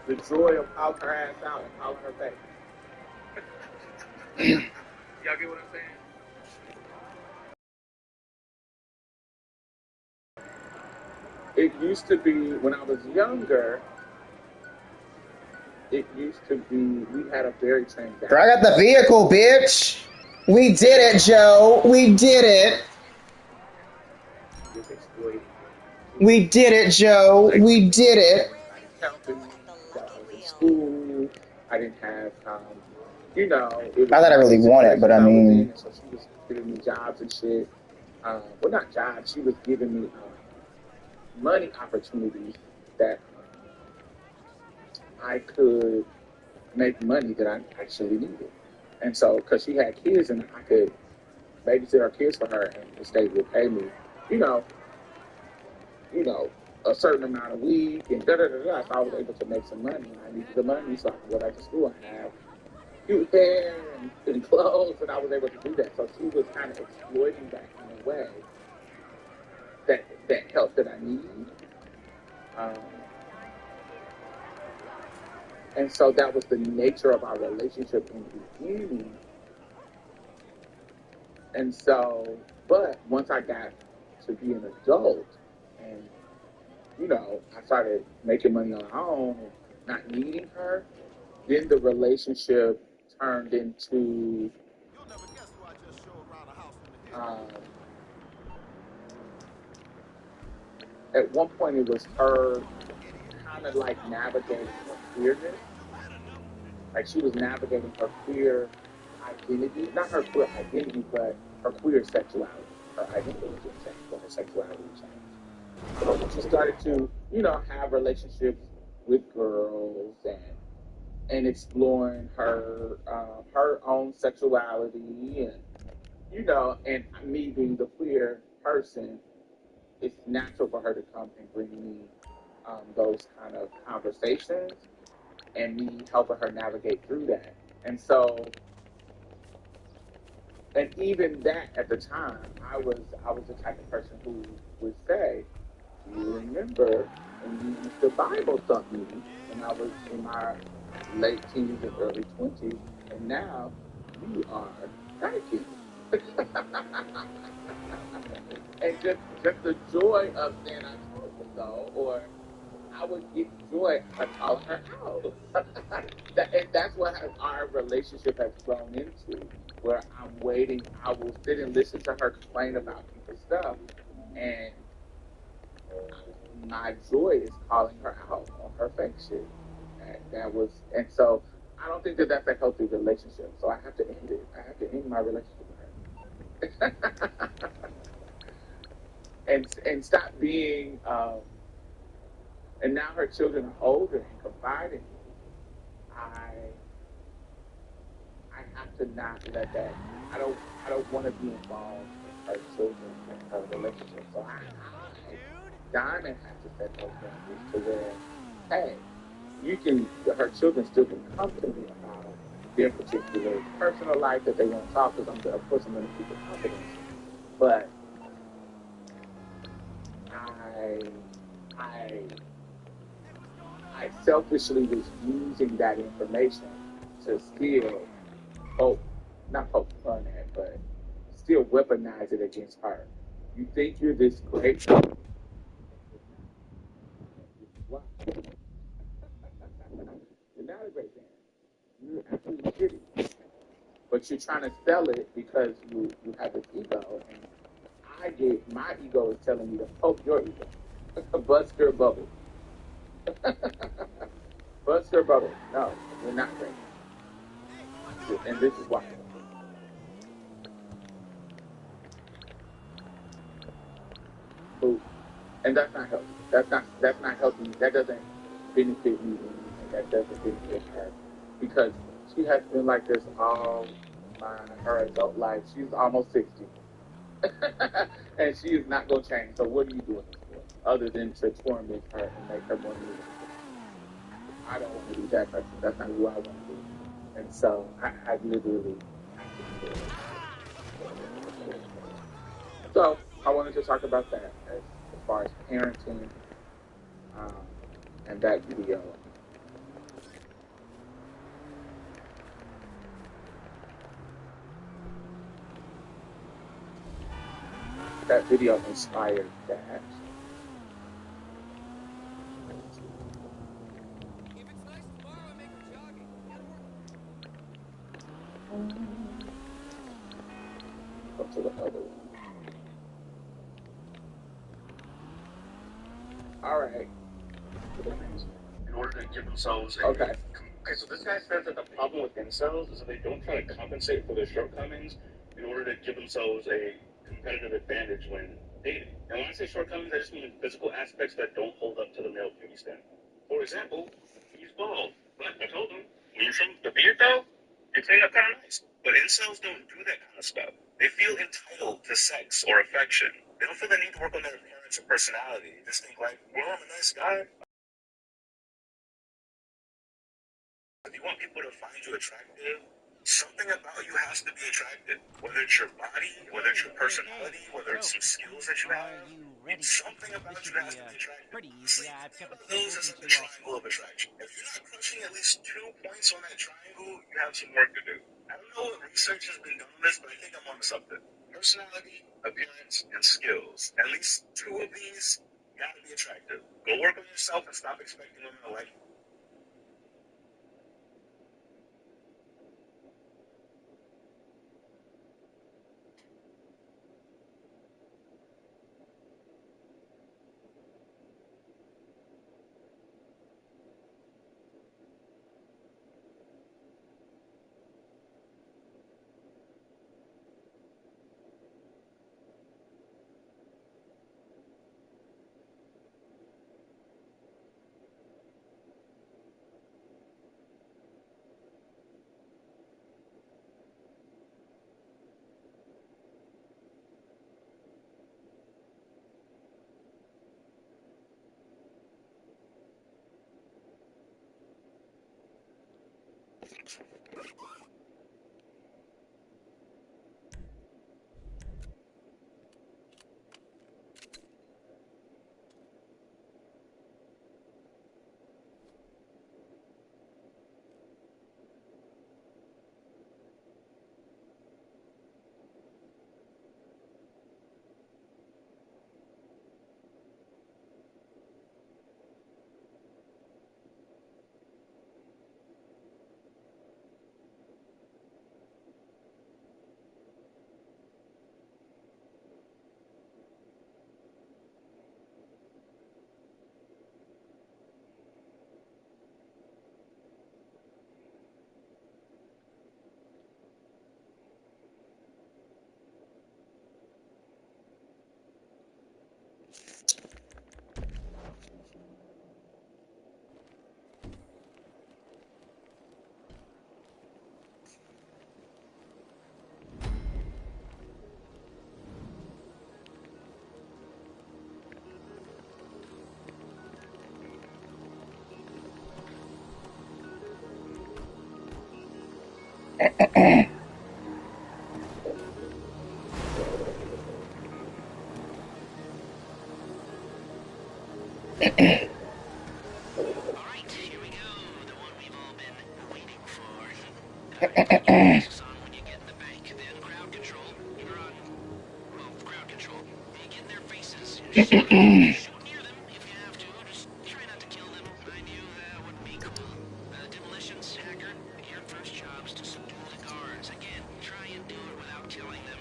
the joy of calling her ass out and calling her face. Y'all get what I'm saying? It used to be when I was younger. It used to be we had a very I got the vehicle, bitch. We did it, Joe. We did it. Just exploiting. We did it, Joe. We did it. I didn't helping me. So I was in school. I didn't have, it was Not that I one of really those want it, but situations I I was in, mean, and so she was giving me jobs and shit. Well, not jobs. She was giving me money opportunities that I could make money that I actually needed. And so, because she had kids, and I could babysit her kids for her, and the state would pay me, you know, you know, a certain amount a week, and da da da da. So I was able to make some money, and I needed the money so I could go back to school and have cute hair and clothes, and I was able to do that. So she was kind of exploiting that in a way that help that I need. Um, and so that was the nature of our relationship in the beginning. And so, but once I got to be an adult and, I started making money on my own and not needing her, then the relationship turned into um, at one point it was her kind of like navigating her queerness. Like she was navigating her queer identity, not her queer identity, but her queer sexuality. Her identity didn't change, but her sexuality changed. She started to, have relationships with girls and exploring her own sexuality and me being the queer person, it's natural for her to come and bring me those kind of conversations and me helping her navigate through that. And so, and even that at the time, I was the type of person who would say, "Do you remember when you used to Bible thump me when I was in my late teens and early 20s, and now you are thanking." And just the joy of saying I told you so, or I would get joy out of calling her out. And that's what our relationship has grown into, where I'm waiting. I will sit and listen to her complain about people's stuff, and my joy is calling her out on her fake shit. That was, and so I don't think that that's a healthy relationship. So I have to end it. I have to end my relationship with her, and stop being. And now her children are older and confiding. I I have to not let that. I don't. I don't want to be involved in her children and her relationship. So Diamond, has to set those boundaries to where, hey, you can. Her children still can come to me about their particular personal life that they want to talk. Because of course, I'm going to keep it confidential. But I, I, I selfishly was using that information to still poke, not poke fun at, but still weaponize it against her. You think you're this great, you're not a great man. You're absolutely shitty. But you're trying to sell it because you have this ego, and my ego is telling me to poke your ego, bust your bubble, bust your bubble. No, you're not great, and this is why. Boom. And that's not healthy. That's not healthy. That doesn't benefit me in anything. That doesn't benefit her because she has been like this all her adult life. She's almost 60, and she is not going to change. So what are you doing this for, other than to torment her and make her more miserable? I don't want to be that person. That's not who I want to be. And so I literally have to do it. So I wanted to talk about that as far as parenting um, and that video. that video inspired that. Go to the other one. All right. In order to give themselves a Okay. Okay, so this guy says that the problem with incels is that they don't try to compensate for their shortcomings in order to give themselves a competitive advantage when dating. And when I say shortcomings, I just mean physical aspects that don't hold up to the male beauty standard. For example, he's bald, but I told him, when you trim the beard though, you clean up kind of nice. But incels don't do that kind of stuff. They feel entitled to sex or affection. They don't feel the need to work on their appearance or personality. They just think like, well, I'm a nice guy. If you want people to find you attractive, something about you has to be attractive. Whether it's your body, whether it's your personality, whether it's some skills that you have, something about you has to be attractive. Pretty easy. I've kept it Those simple is since like the you all. triangle of attraction. If you're not crushing at least 2 points on that triangle, you have some work to do. I don't know what research has been done on this, but I think I'm onto something. Personality, appearance, and skills. At least 2 of these gotta be attractive. Go work on yourself and stop expecting women to like you. Alright, here we go. The one we've all been waiting for. Put your masks on when you get in the bank. Then crowd control. You're on, well, crowd control. You get in their faces. Shoot near them if you have to. Just try not to kill them. Mind you, that would be cool. Demolitions, hacker, your first job's to subdue the guards. Again, try and do it without killing them.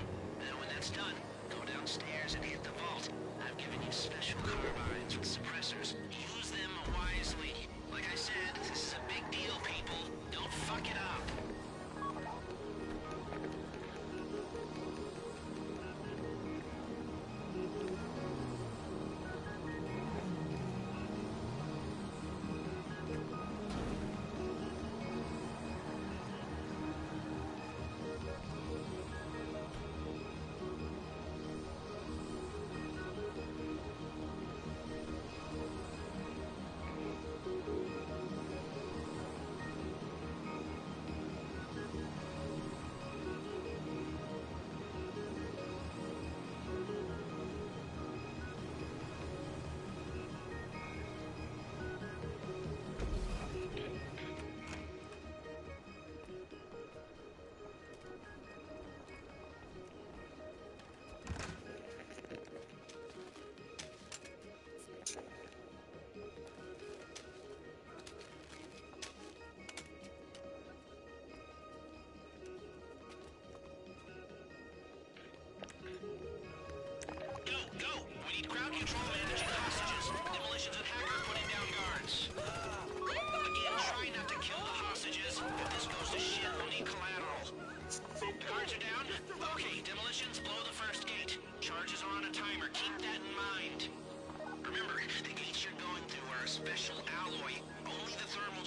When that's done, go downstairs and hit the vault. I've given you special carbines with suppressors. Use them wisely. Like I said, this is a big deal, people. Don't fuck it up.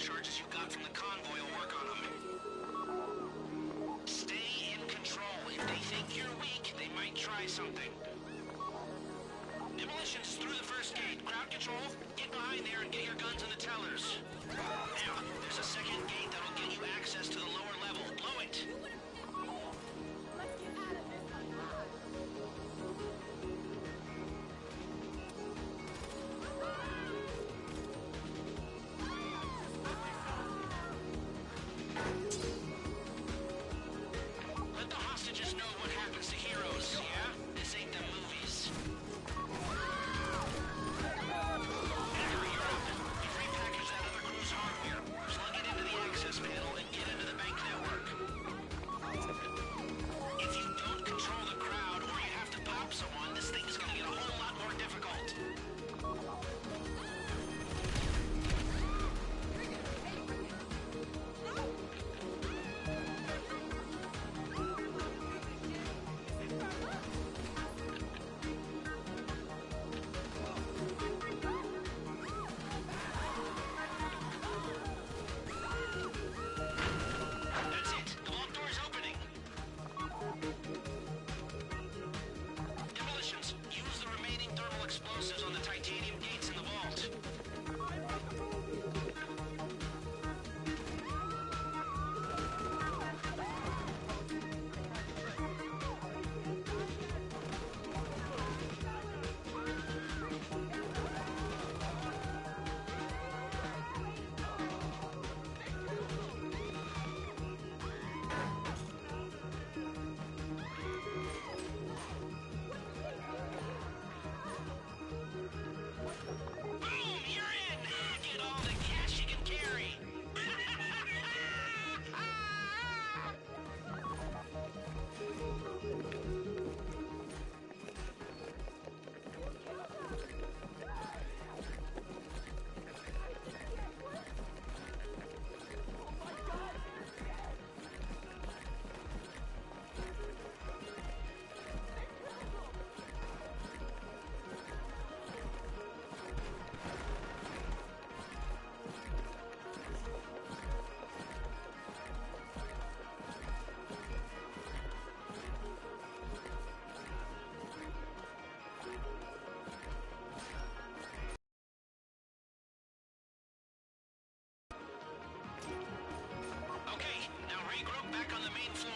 charges you got from the convoy will work on them. Stay in control. If they think you're weak, they might try something. Demolitions through the first gate. Crowd control, get behind there and get your guns in the tellers. Now, there's a second gate that'll get you access to the lower level. Blow it. Let the hostages know what happens to heroes, yeah? This ain't the movies. Edgar, you're up. You've repackaged that other crew's hardware. Plug it into the access panel and get into the bank network. If you don't control the crowd or you have to pop someone, this thing is gonna get a whole lot more difficult. That's it. The vault door is opening. Demolitions. Use the remaining thermal explosives on the titanium gates in the vault. Boom! You're in! Get all the cash you can carry! Okay, now regroup back on the main floor.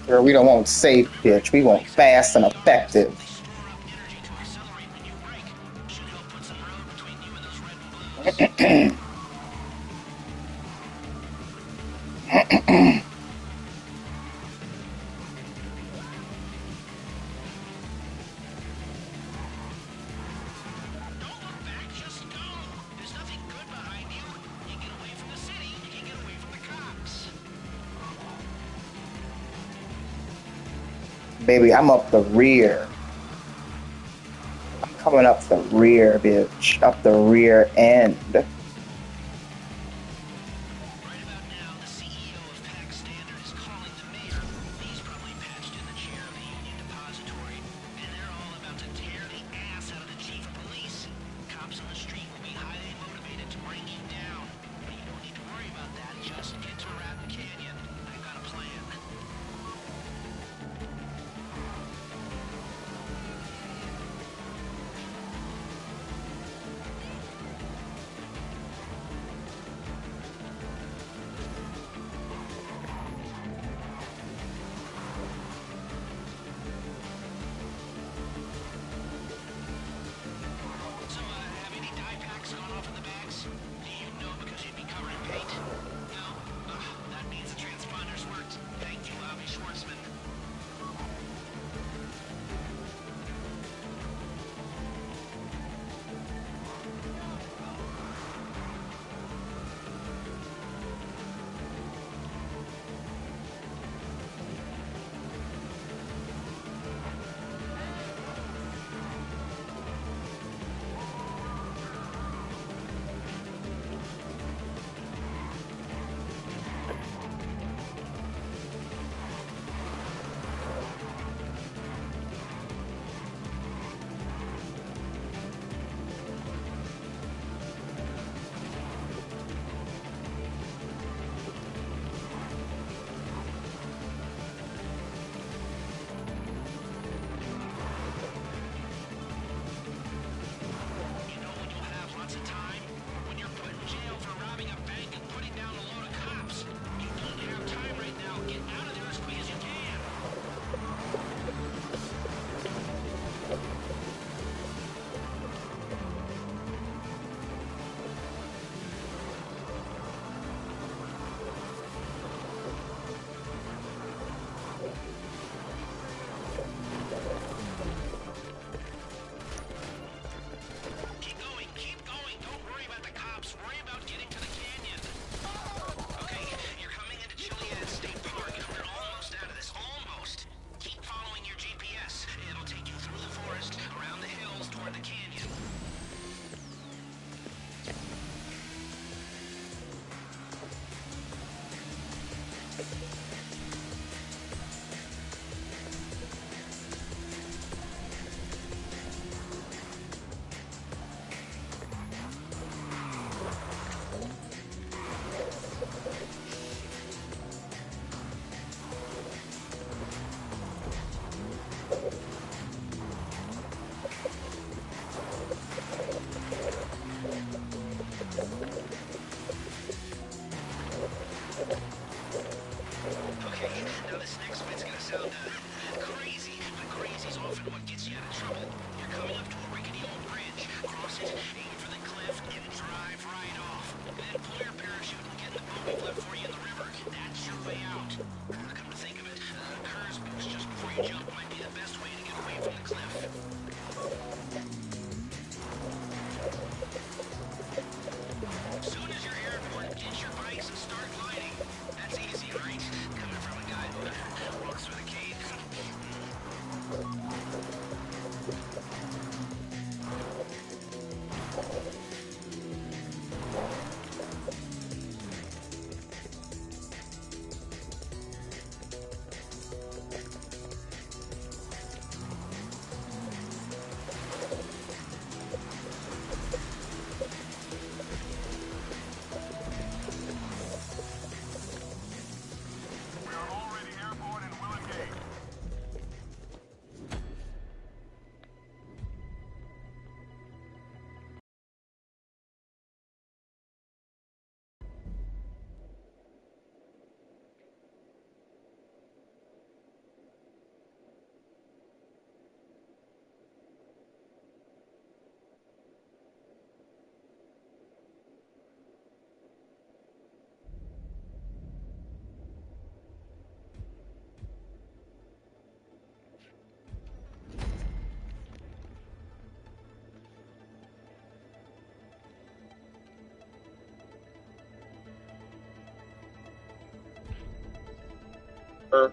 Girl, we don't want safe, bitch. We want fast and effective. They store up energy to accelerate when you brake. Should help put some road between you and those red and blues. Don't look back, just go. There's nothing good behind you. You get away from the city, you can get away from the cops. Baby, I'm up the rear. I'm coming up the rear, bitch. Up the rear end. Right about now, the CEO of Pack Standard is calling the mayor. He's probably patched in the chair of the Union Depository, and they're all about to tear the ass out of the chief of police. Cops on the street will be highly motivated to bring you down, but you don't need to worry about that. Just get to Raton Canyon. I've got a plan. her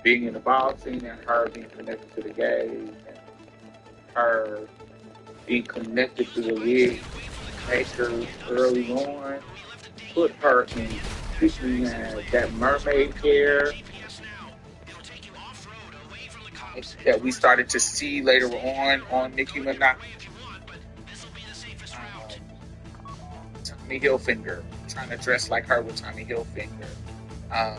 being in the boxing and her being connected to the gays and her being connected to the wig makers early on put her in thinking that mermaid hair that we started to see later on Nicki Minaj. Tommy Hilfiger, trying to dress like her with Tommy Hilfiger.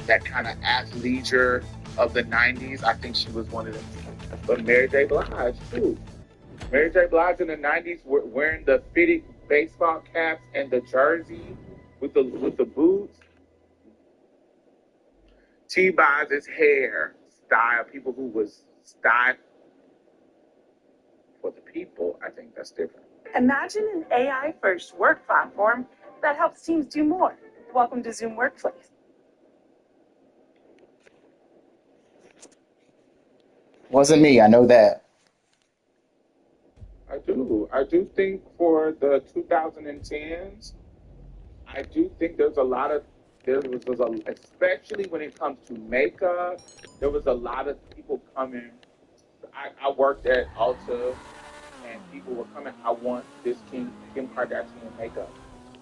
That kind of athleisure of the 90s. I think she was one of them. But Mary J. Blige, too. Mary J. Blige in the 90s wearing the fitted baseball caps and the jersey with the boots. T-Bozz's hair style, people who was styled for the people, I think that's different. Imagine an AI-first work platform that helps teams do more. Welcome to Zoom Workplace. Wasn't me, I know that. I do. I do think for the 2010s, I do think there was especially when it comes to makeup, there was a lot of people coming. I worked at Ulta, and people were coming. I want this Kim Kardashian makeup.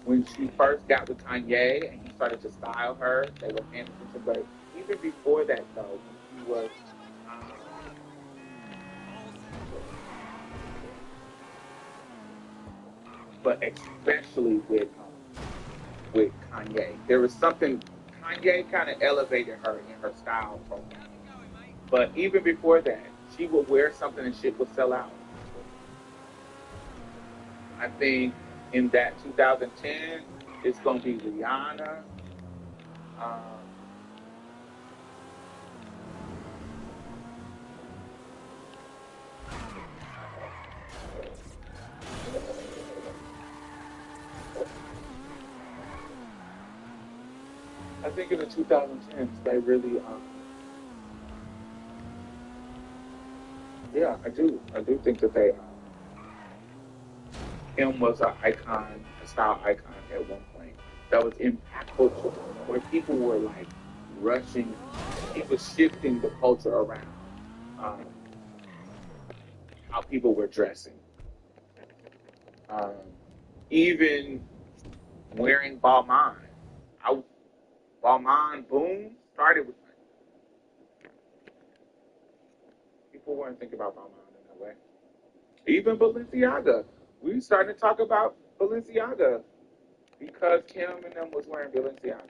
When she first got with Kanye and he started to style her, they were paying attention. But even before that, though, when she was, but especially with Kanye, there was something. Kanye kind of elevated her in her style profile. But even before that, she would wear something and shit would sell out. I think in that 2010, it's going to be Rihanna. Um, I think in the 2010s, they really, yeah, I do. I do think that him was an icon, a style icon at one point. That was impactful to where people were like rushing. He was shifting the culture around um, how people were dressing. Um, even wearing Balmain. Balmain boom started with people weren't thinking about Balmain in that way. Even Balenciaga. We started to talk about Balenciaga because Kim and them was wearing Balenciaga.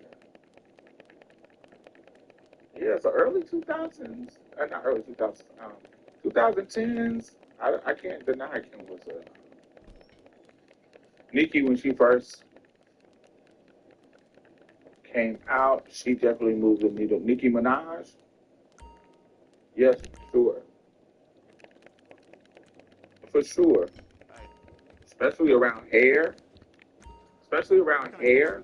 Yeah, so early 2000s, not early 2000s, 2010s, I can't deny Kim was a Nicki when she first came out, she definitely moved the needle. Nicki Minaj, yes, sure, for sure, especially around hair, especially around hair.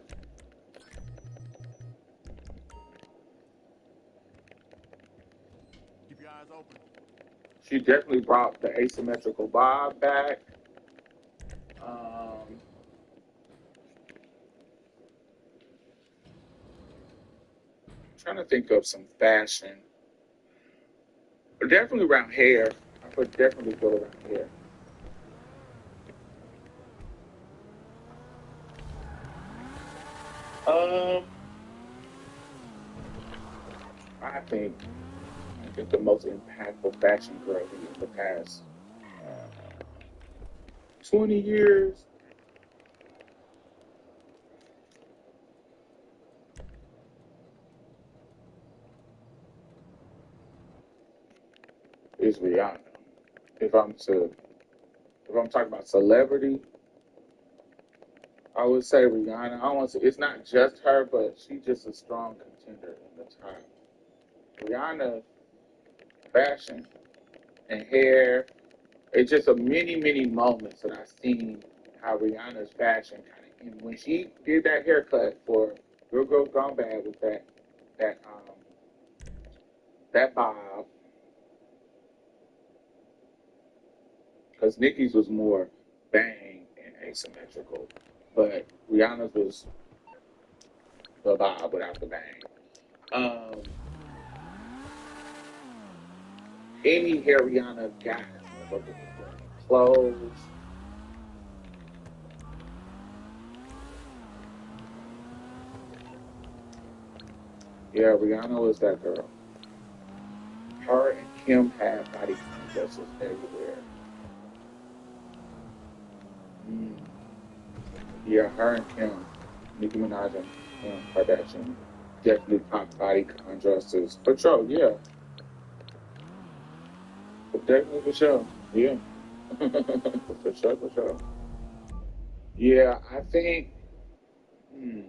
Keep your eyes open. She definitely brought the asymmetrical bob back. Um, Trying to think of some fashion, but definitely around hair. I would definitely go around hair. Um, I think the most impactful fashion girl in the past 20 years is Rihanna. If I'm to if I'm talking about celebrity, I would say Rihanna. I don't want to say it's not just her, but she's just a strong contender in the top. Rihanna fashion and hair. It's just a many moments that I've seen how Rihanna's fashion kind of. And when she did that haircut for Real Girl Gone Bad with that that bob, because Nicki's was more bang and asymmetrical, but Rihanna's was the bob without the bang. Um, any hair Rihanna got, motherfuckers was wearing clothes. Yeah, Rihanna was that girl. Her and Kim had body contests everywhere. Mm. Yeah, her and Kim, Nicki Minaj and Kim Kardashian definitely pop body contrasts for sure. Yeah, definitely for sure. Yeah, for sure, for sure. Yeah, I think hmm,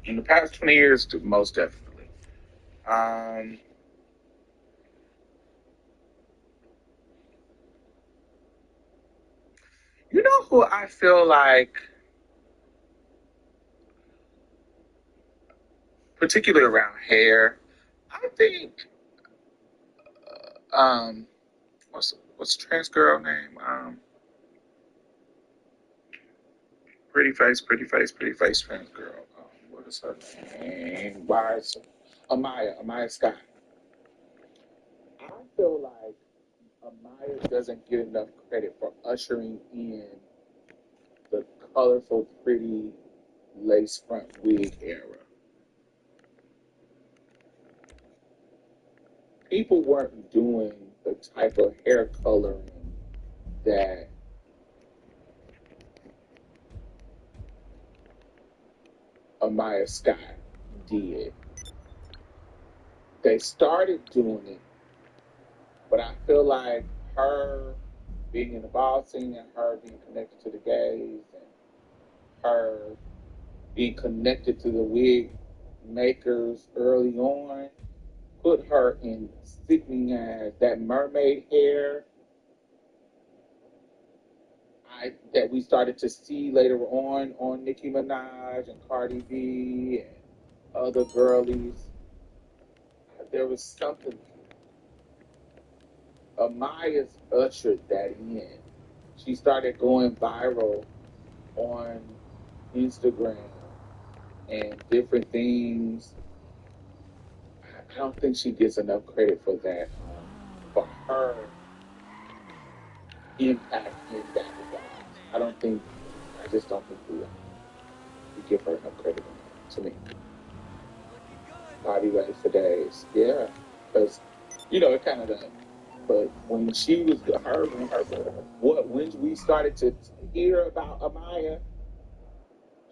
in the past 20 years, most definitely. Um, you know who I feel like, particularly around hair, I think um, what's the trans girl name? Pretty face trans girl. What is her name? Why is Amaya Scott? I feel like Amaya doesn't get enough credit for ushering in the colorful, pretty lace front wig era. People weren't doing the type of hair coloring that Amaya Scott did. They started doing it, but I feel like her being in the ball scene and her being connected to the gays and her being connected to the wig makers early on put her in sickening as that mermaid hair that we started to see later on Nicki Minaj and Cardi B and other girlies. There was something. Amaya's ushered that in. She started going viral on Instagram and different things. I don't think she gets enough credit for that, for her impact in that regard. I don't think, I just don't think we give her enough credit on that, to me. Bobby Way for days, yeah. Because, it kind of done. But when she was, when we started to hear about Amaya,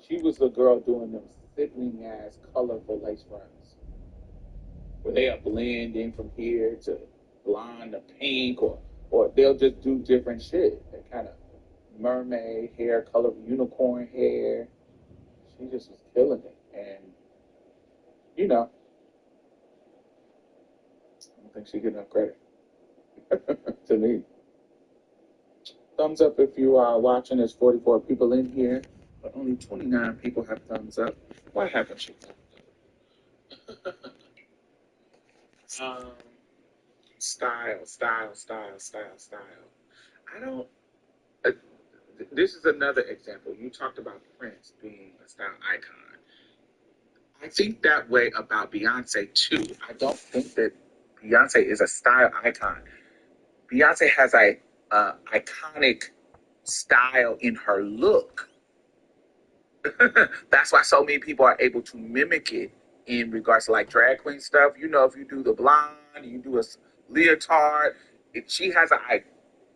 she was the girl doing them sickening ass colorful lace fronts where they'll blend in from here to blonde to pink, or they'll just do different shit. They kind of mermaid hair, color unicorn hair. She just was killing it, and I don't think she get enough credit to me. Thumbs up if you are watching. There's 44 people in here, but only 29 people have thumbs up. Why haven't you thumbs up? um, style. I don't. Uh, this is another example. You talked about Prince being a style icon. I think that way about Beyonce too. I don't think that Beyonce is a style icon. Beyonce has a iconic style in her look. That's why so many people are able to mimic it in regards to like drag queen stuff. If you do the blonde, you do a leotard. She has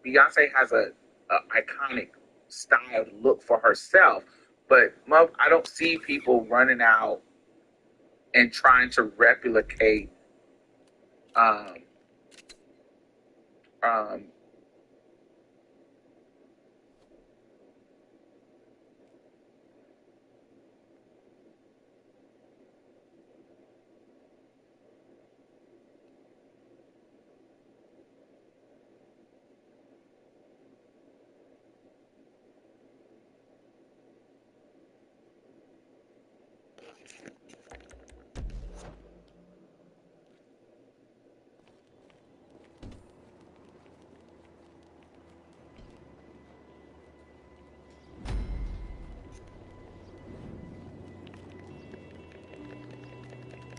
Beyonce has a iconic style to look for herself. But I don't see people running out and trying to replicate um, um,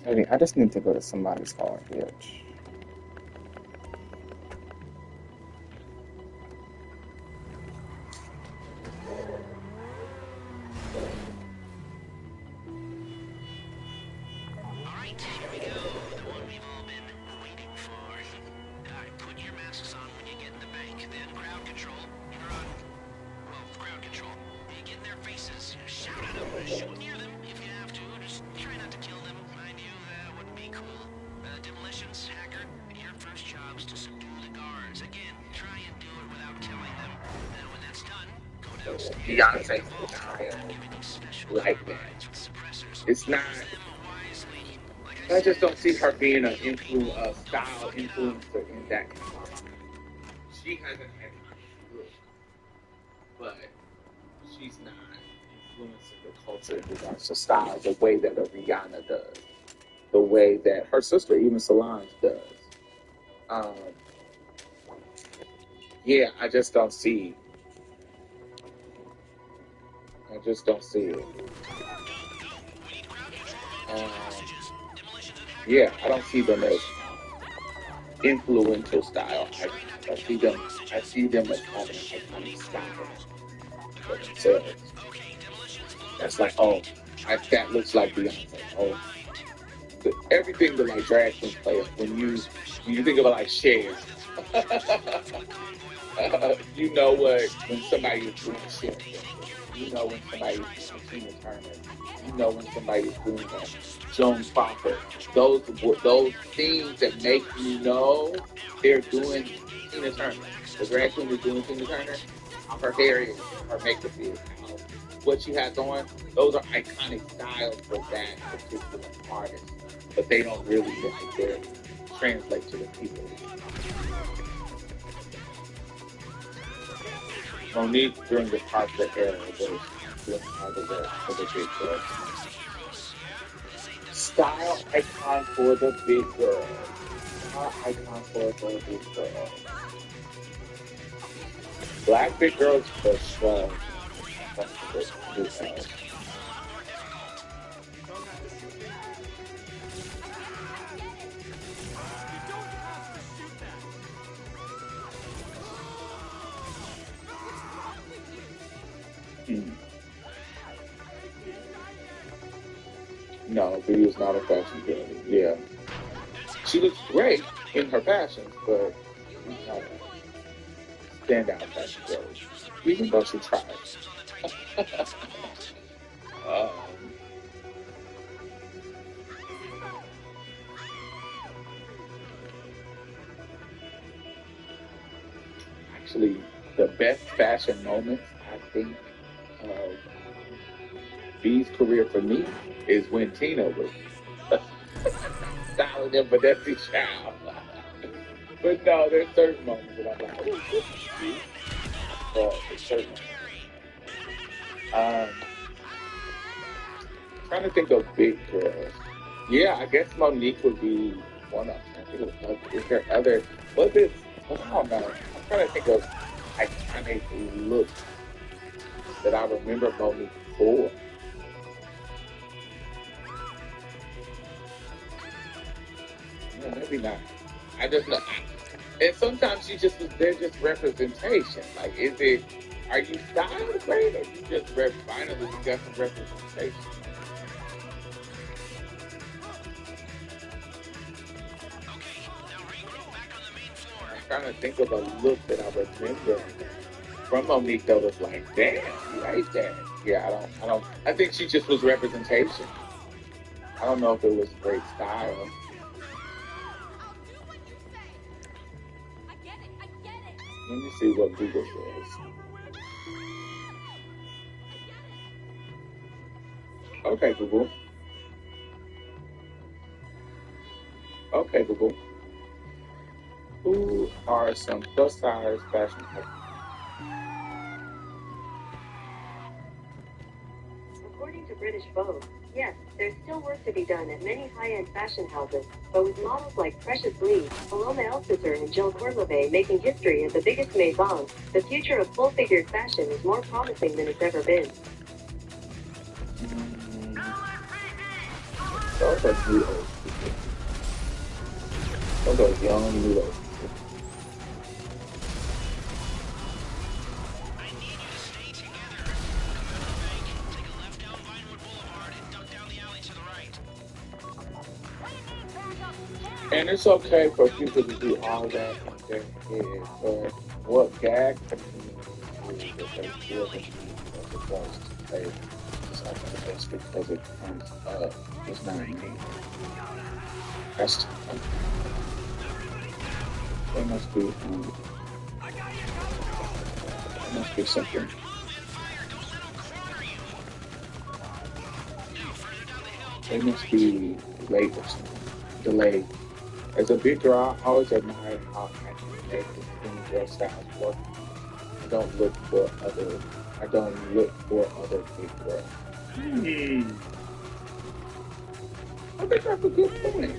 I just need to go to somebody's car, bitch. Alright, here we go. The one we've all been waiting for. Alright, put your masks on when you get in the bank. Then crowd control. You're on, well, crowd control. You get in their faces. Shout at them. Shoot near them if you have to. Just try not to kill them. Mind you, that wouldn't be cool. Demolitions, Hacker, your first job's to subdue the guards. Again, try and do it without killing them. Then when that's done, go downstairs. Beyonce like that. It's not. I just don't see her being a style influencer in that kind of. She hasn't had good, but she's not influencing the culture in regards to style the way that a Rihanna does, the way that her sister, even Solange, does. Yeah, I just don't see. I just don't see it. Yeah, I don't see them as influential style. I see them as having an iconic style for themselves. That's like, oh, that looks like Beyonce. Oh, everything that like drag queen play when you think about like Cher, you know what when somebody is doing shit. You know when somebody is doing Tina Turner. You know when somebody is doing that. Joan Crawford. Those things that make you know they're doing Tina Turner. The drag queen is doing Tina Turner. How her hair is, her makeup is, what she has on. Those are iconic styles for that particular artist, but they don't really translate to the people. Monique during the Parker era was doing all the work for the big girls. Style icon for the big girls. Style icon for the big girls. Black big girls for sure. No, Vidya's not a fashion girl. Yeah. She looks great in her fashions, but she's not a standout fashion girl. Even though she tries. Actually, the best fashion moments, I think, of B's career for me is when Tina was styling them for Destiny Child. But no, there's certain moments that I'm like, oh, this is cute. But there's certain moments. Trying to think of big girls. Yeah, I guess Monique would be one of them. Is there other? What is? I don't know. I'm trying to think of iconic looks that I remember Monique for. Yeah, maybe not. I just know. And sometimes they're just representation. Like, are you styled great or you just finally got some representation? I'm trying to think of a look that I remember from Monique that was like, damn, you like that. Yeah, I think she just was representation. I don't know if it was great style. Let me see what Google says. Okay, Google. Okay, Google. Who are some plus-size fashion icons? According to British Vogue, yes, there's still work to be done at many high-end fashion houses, but with models like Precious Lee, Paloma Elsesser, and Jill Corleve making history as the biggest maisons, the future of full-figured fashion is more promising than it's ever been. So Those are noodles. Those are young noodles. I need you to stay together. Come out of the bank, take a left down Vinewood Boulevard, and duck down the alley to the right. And it's okay for people to do all that in their head, but what gags me is that they feel the need as opposed to say something just because it comes up. It's not me. That's there must be there must be something. They must be late or something. Delayed. As a big girl, I always admire how active skinny girl styles work. I don't look for other. I don't look for other big girls. Hmm. I think that's a good point.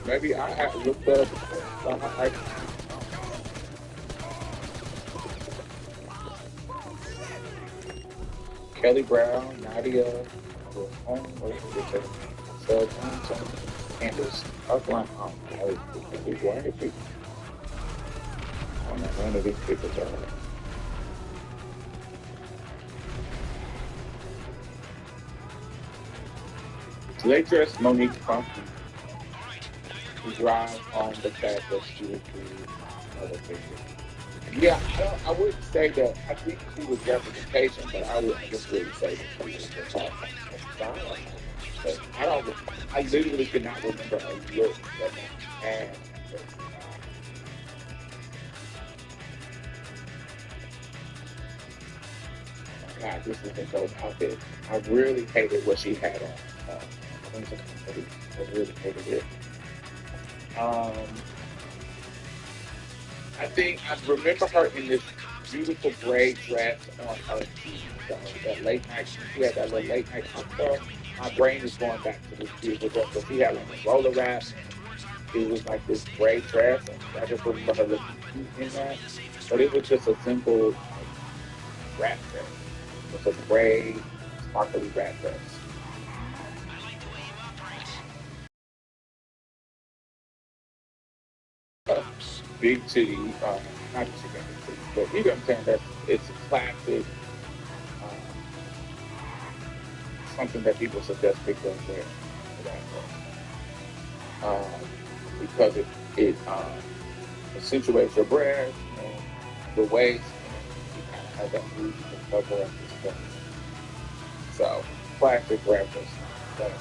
Maybe I have looked up. I, Kelly Brown, Nadia, was home with her cell phone, and this upline. I was why people. I don't know. None of these people are. So they dressed Monique Funky to drive on the fact that she would be another figure. Yeah, I wouldn't say that. I think she was representation, but I would just really say that she was the top style. But I don't. I literally could not remember a look that I had. God, this is a dope outfit. I really hated what she had on. Things are comedy. I really hated it. Um, I think I remember her in this beautiful gray dress on her show, that late night. She had that little late night talk show. My brain is going back to this beautiful dress. So she had like a roller wrap. It was like this gray dress, and I just remember her looking cute in that. But it was just a simple like, wrap dress. It was a gray, sparkly wrap dress. Big titty, not just big titty, but you know what I'm saying? That it's a classic, um, something that people suggest big girls wear. Um, because it accentuates your breasts and the waist, and you kind of have that booty to cover up your stuff. So, classic reference. But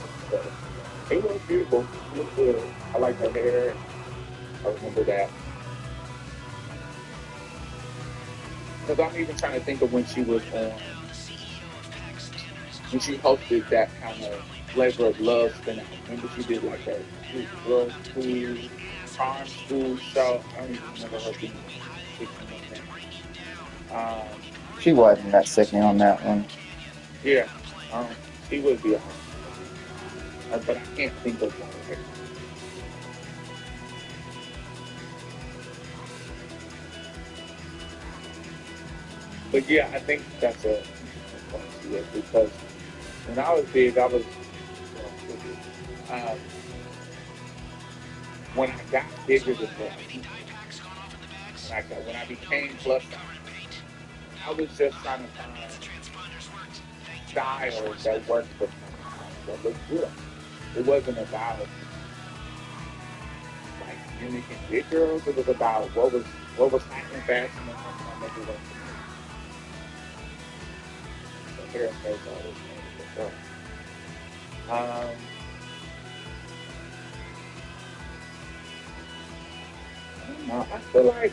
it was beautiful. It was good. I like her hair. I remember that. Because I'm even trying to think of when she was on, when she hosted that kind of flavor of love spin out. Remember she did like that girl school, charm school show. I don't even remember her being singing on that. She wasn't that sickening on that one. Yeah, um, she would be a but I can't think of one right now. But yeah, I think that's a point to it because when I was big, I was um, when I got bigger than that, when I became plus size, I was just trying to find styles that worked for me, that looked good. It wasn't about like mimicking big girls. It was about what was happening fashion and how to make it work for me. So hair and face always made it for sure. I don't know. I feel like,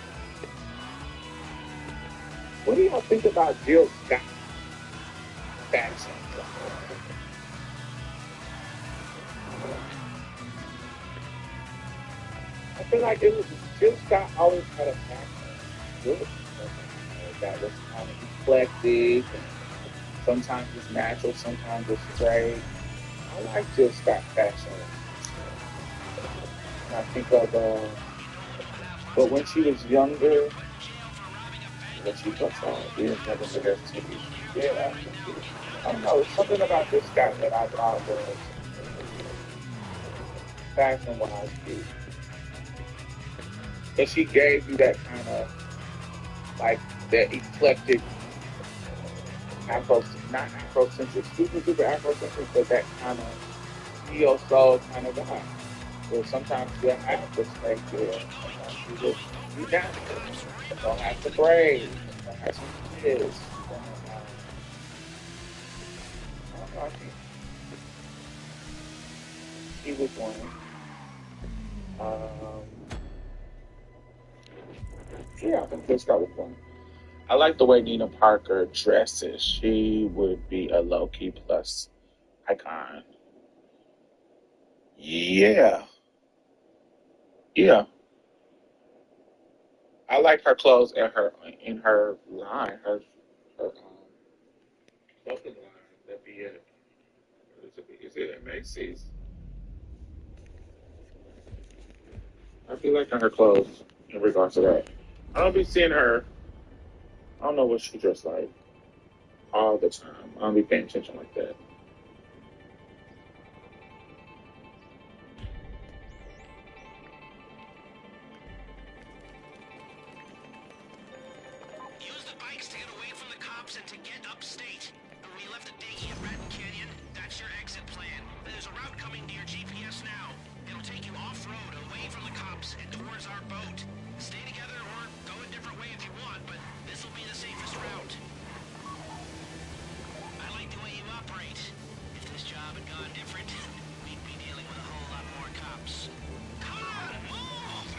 what do y'all think about Jill Scott fashion? I feel like it was Jill Scott always had a fashion look that was kind of eclectic. And sometimes it's natural, sometimes it's straight. I like Jill Scott fashion. And I think of, but when she was younger, when she was, we didn't have the TV. Yeah, I don't know, something about this guy that I thought was fashion-wise cute. But she gave you that kind of like that eclectic Afro, not Afrocentric, super Afrocentric, but that kind of neo soul kind of vibe. Where sometimes you have to stay there, sometimes you just be natural. You don't have to braids, you don't have some this. You don't I don't know, I think he was one. Um, yeah, I think this guy was one. I like the way Nina Parker dresses. She would be a low key plus icon. Yeah, yeah. I like her clothes and her in her line, her clothing line. That be it. Is it at Macy's? I feel like her clothes in regards to that. I don't be seeing her. I don't know what she dressed like all the time. I don't be paying attention like that. Use the bikes to get away from the cops and to get upstate. We left the dinghy at Raton Canyon. That's your exit plan. There's a route coming to your GPS now. It'll take you off-road, away from the cops, and towards our boat. Stay together or go a different way if you want, but this'll be the safest route. I like the way you operate. If this job had gone different, we'd be dealing with a whole lot more cops. Come on, move!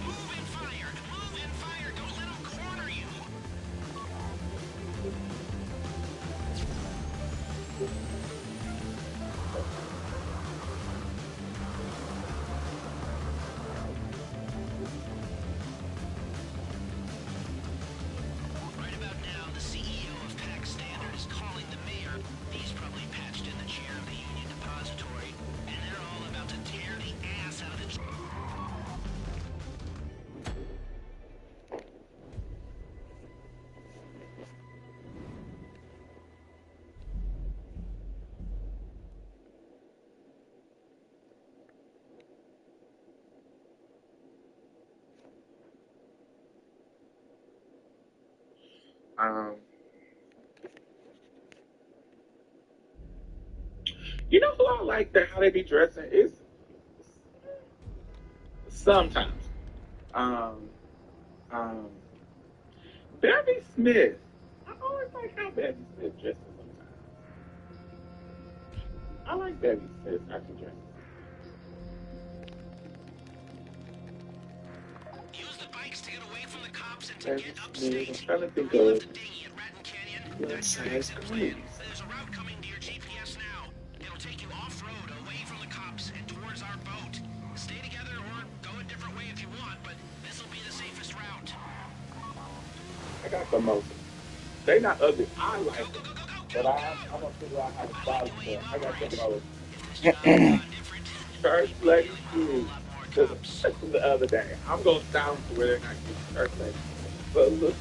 Move and fire! Move and fire! Don't let them corner you! Right about now, the CEO of Pack Standard is calling the mayor. He's probably patched in the chair of the Union Depository, and they're all about to tear the ass out of the... Um, you know who I like that how they be dressing is sometimes. Um, um, Bevy Smith. I always like how Bevy Smith dresses sometimes. I like Bevy Smith how she dresses. Use the bikes to get away from the cops and to Bevy get Smith. I'm upstate. trying to think We left of the dinghy at Raton Canyon. plus That's your size exit plan. clothes. There's a route coming to your GPS now. It'll take you off-road, away from the cops, and towards our boat. Stay together or go a different way if you want, but this'll be the safest route. I got the most. They not ugly. I Go, like go, them, go, go, go, but go, go! I'm gonna figure out how to I like style the them way for you 'em. I got the operate. most If this job had gone different, church we'd be lady dealing with a whole shoes lot more the, cops. the other day. I'm gonna style them to where they're not cute church lady. But look,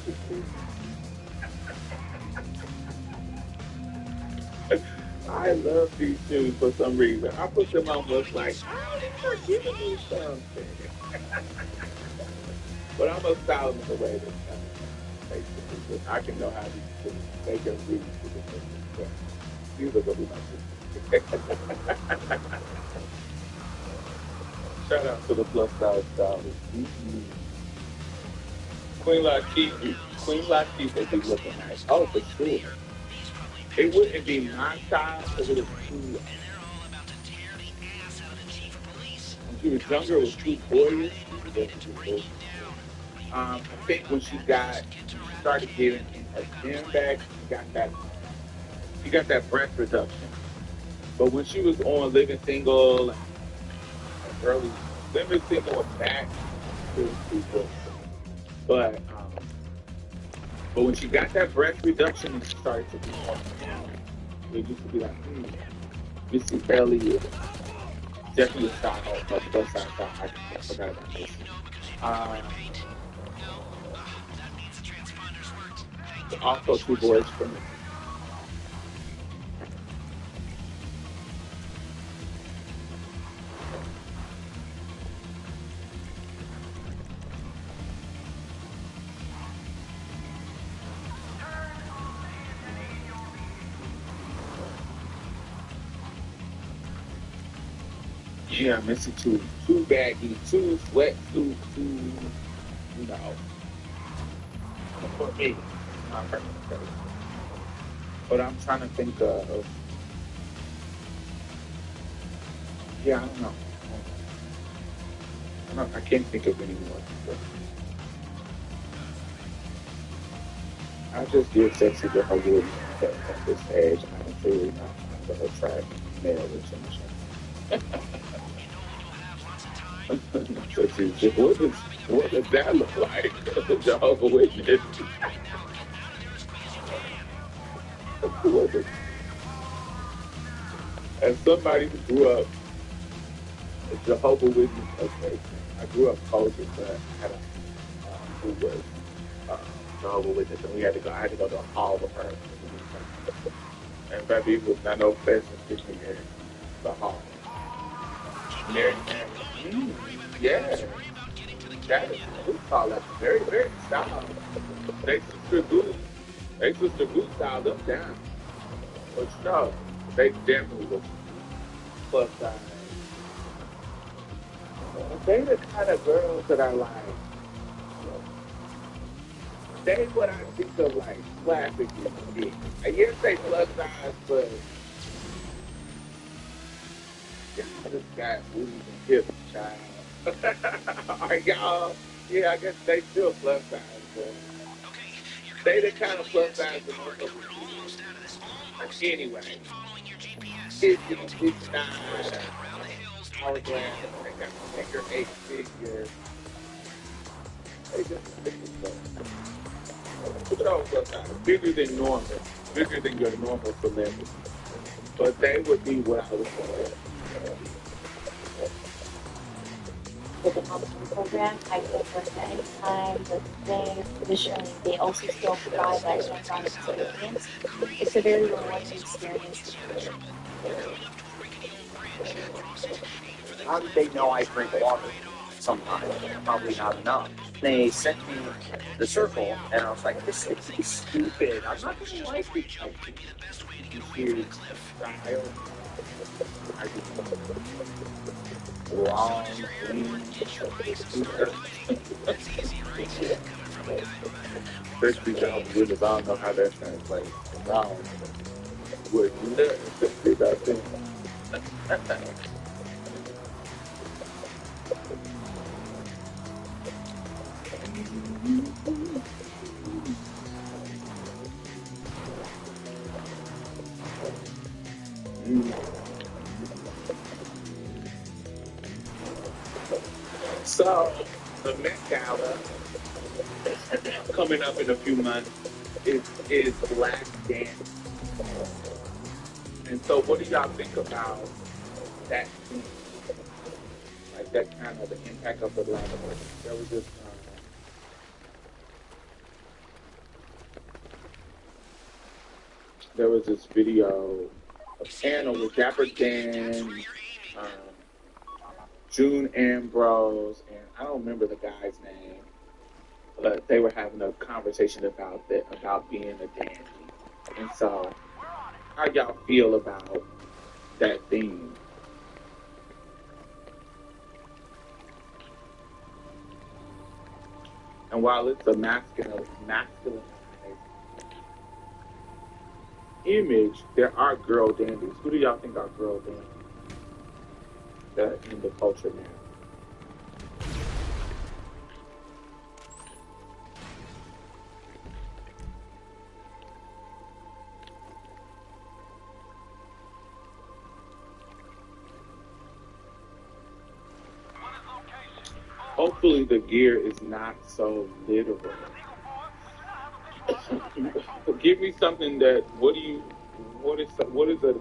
I love these shoes for some reason. I put them on was like, oh, these are giving me something. But I'm gonna style them the way that basically I can know how to make them really good. These are gonna be my shoes. Shout out to the plus size stylist. Mm-hmm. Queen Right Latifah. about now, the Queen CEO of Latifah be Pack looking Standard nice. is Oh, for calling the sure. mayor. He's probably It patched in wouldn't the be chair of my the Union style because it was Depository, too. and they're all about to tear the ass out of the chief of police. When she was Cops younger, on it the was too street will be boyish. highly She motivated to definitely break did. you down. But you don't need to I worry think about that. Just get to when she Raton started Canyon. getting her I've got a gym plan. back, she got that breast reduction. But when she was on Living Single and like early Living Single and back, it was too boyish. But but when she got that breast reduction and she started to be more slim, it used to be like, Missy Elliott, definitely a style, a plus size style. I forgot about this. Also, two boys from yeah, Missy too baggy, too sweatsuit, too you know for me. My personal taste. But I'm trying to think of yeah, I don't know. I can't think of any more. I just give sexy to her wood at this age. I'm truly not trying to attract male attention. Sexy, what does that look like? Jehovah Witness. What is- As somebody who grew up a Jehovah Witness, okay, I grew up culture, but I had a who was uh, Jehovah Witness, and we had to go. I had to go to a hall with her. And baby, it was not no pleasant sitting in the hall. Mary, yeah, that is we call that very, very style. They sister Boo, they sister Boo styled them down. But no, they definitely was plus size. They the kind of girls that are like, they what I think of like classic music. I guess they plus size, but y'all just got moves and hips, child. Are y'all? Yeah, I guess they still plus size, but they the kind of plus size that most of them do. Anyway, it's not hourglass. They got figure eight figure. They just big as look at all plus size. Bigger than normal. Bigger than your normal celebrity. But they would be what I would call with the counseling program. I give them any time, the things. Additionally, they also still provide like hands-on experience. It's a very rewarding experience. How did they know I drink water? Sometimes, probably not enough. They sent me the circle, and I was like, this is stupid. I'm not going to like it. you style. I just long, lean, t-shirt. Especially down the rivers. I don't know how that translates. Long would do that thing. So the Met Gala coming up in a few months is Black Dance. And so what do y'all think about that scene? Like that kind of the impact of the Black Dance. There was this video, a panel with Dapper Dan, um, June Ambrose, and I don't remember the guy's name, but they were having a conversation about being a dandy. And so, how y'all feel about that theme? And while it's a masculine image, there are girl dandies. Who do y'all think are girl dandies that in the culture now? Hopefully the gear is not so literal. Give me something that what is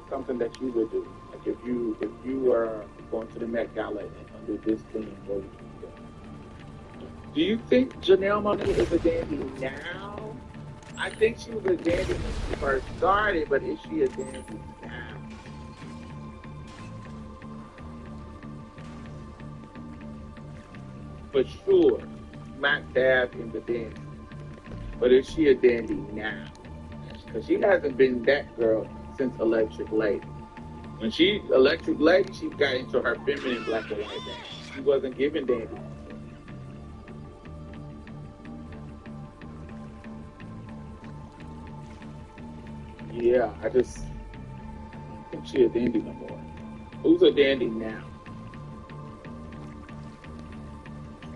something that you would do? Like if you were going to the Met Gala and under this theme, what would you do? Do you think Janelle Monáe is a dandy now? I think she was a dandy when she first started, but is she a dandy now? For sure, smack dab in the dandy. But is she a dandy now? Because she hasn't been that girl since Electric Lady. When she Electric Lady, she got into her feminine black and white bag. She wasn't giving dandy. Yeah, I just don't think she a dandy no more. Who's a dandy now?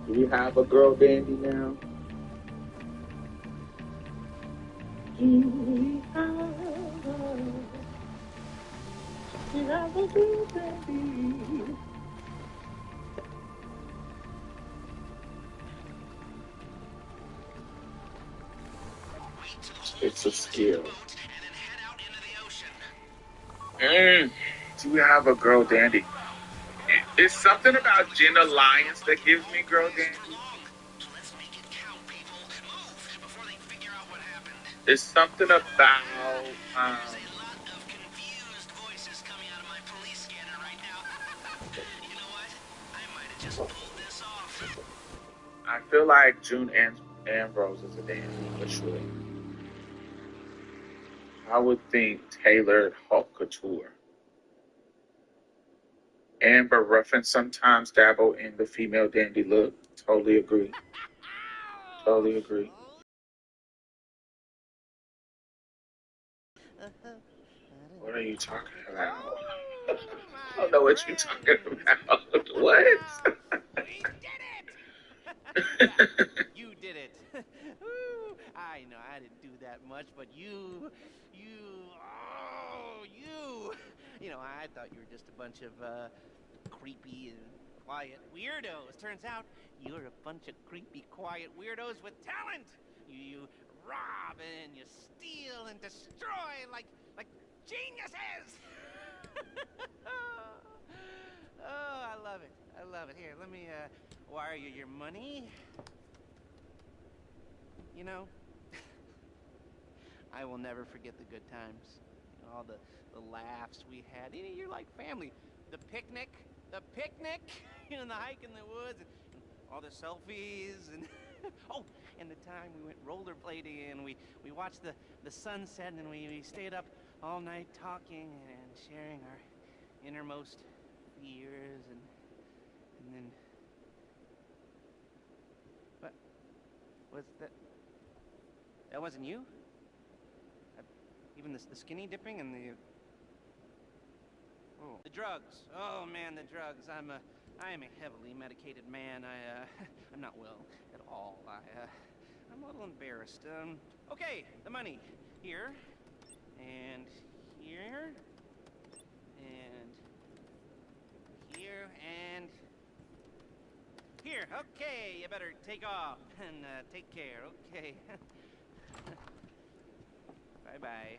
Do we have a girl dandy now? Do we have a girl dandy? It's a skill. Do we have a girl dandy? It's something about Jenna Lyons that gives me girl dandy. It's something about um, I feel like Ambrose is a dandy for sure. I would think tailored haute couture. Amber Ruffin sometimes dabble in the female dandy look. Totally agree. Totally agree. What are you talking about? I don't know what you're talking about. What? You did it. I know I didn't do that much, but I thought you were just a bunch of creepy and quiet weirdos. Turns out you're a bunch of creepy, quiet weirdos with talent. You rob and you steal and destroy like geniuses. Oh, I love it. I love it. Here, let me wire you your money. You know, I will never forget the good times. All the laughs we had. You're like family. The picnic, and the hike in the woods, and all the selfies, and oh, and the time we went rollerblading, and we watched the sunset, and we stayed up all night talking and sharing our innermost fears, and then what was that? That wasn't you? Even the skinny dipping and the the drugs. Oh man, the drugs. I am a heavily medicated man. I'm not well at all. I'm a little embarrassed. Okay, the money here and here and here and here. Okay, you better take off and take care. Okay. Bye bye.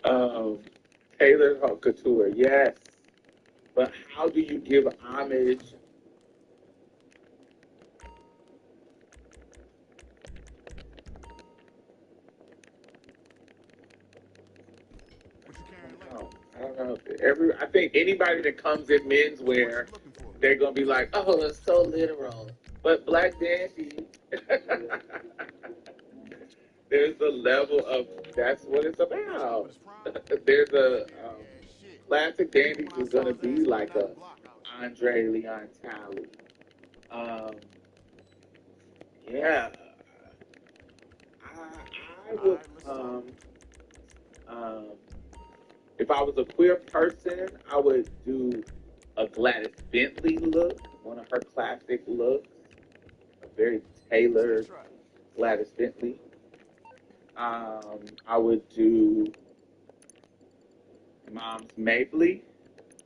Um, Taylor haute couture, yes. But how do you give homage? I don't know. I think anybody that comes in menswear, they're gonna be like, "Oh, it's so literal." But Black Dandy, there's a level of that's what it's about. There's a classic dandies is gonna be like a Andre Leon Talley. Um, yeah, I would um, if I was a queer person, I would do a Gladys Bentley look, one of her classic looks, a very tailored Gladys Bentley. I would do Mom's Mabley.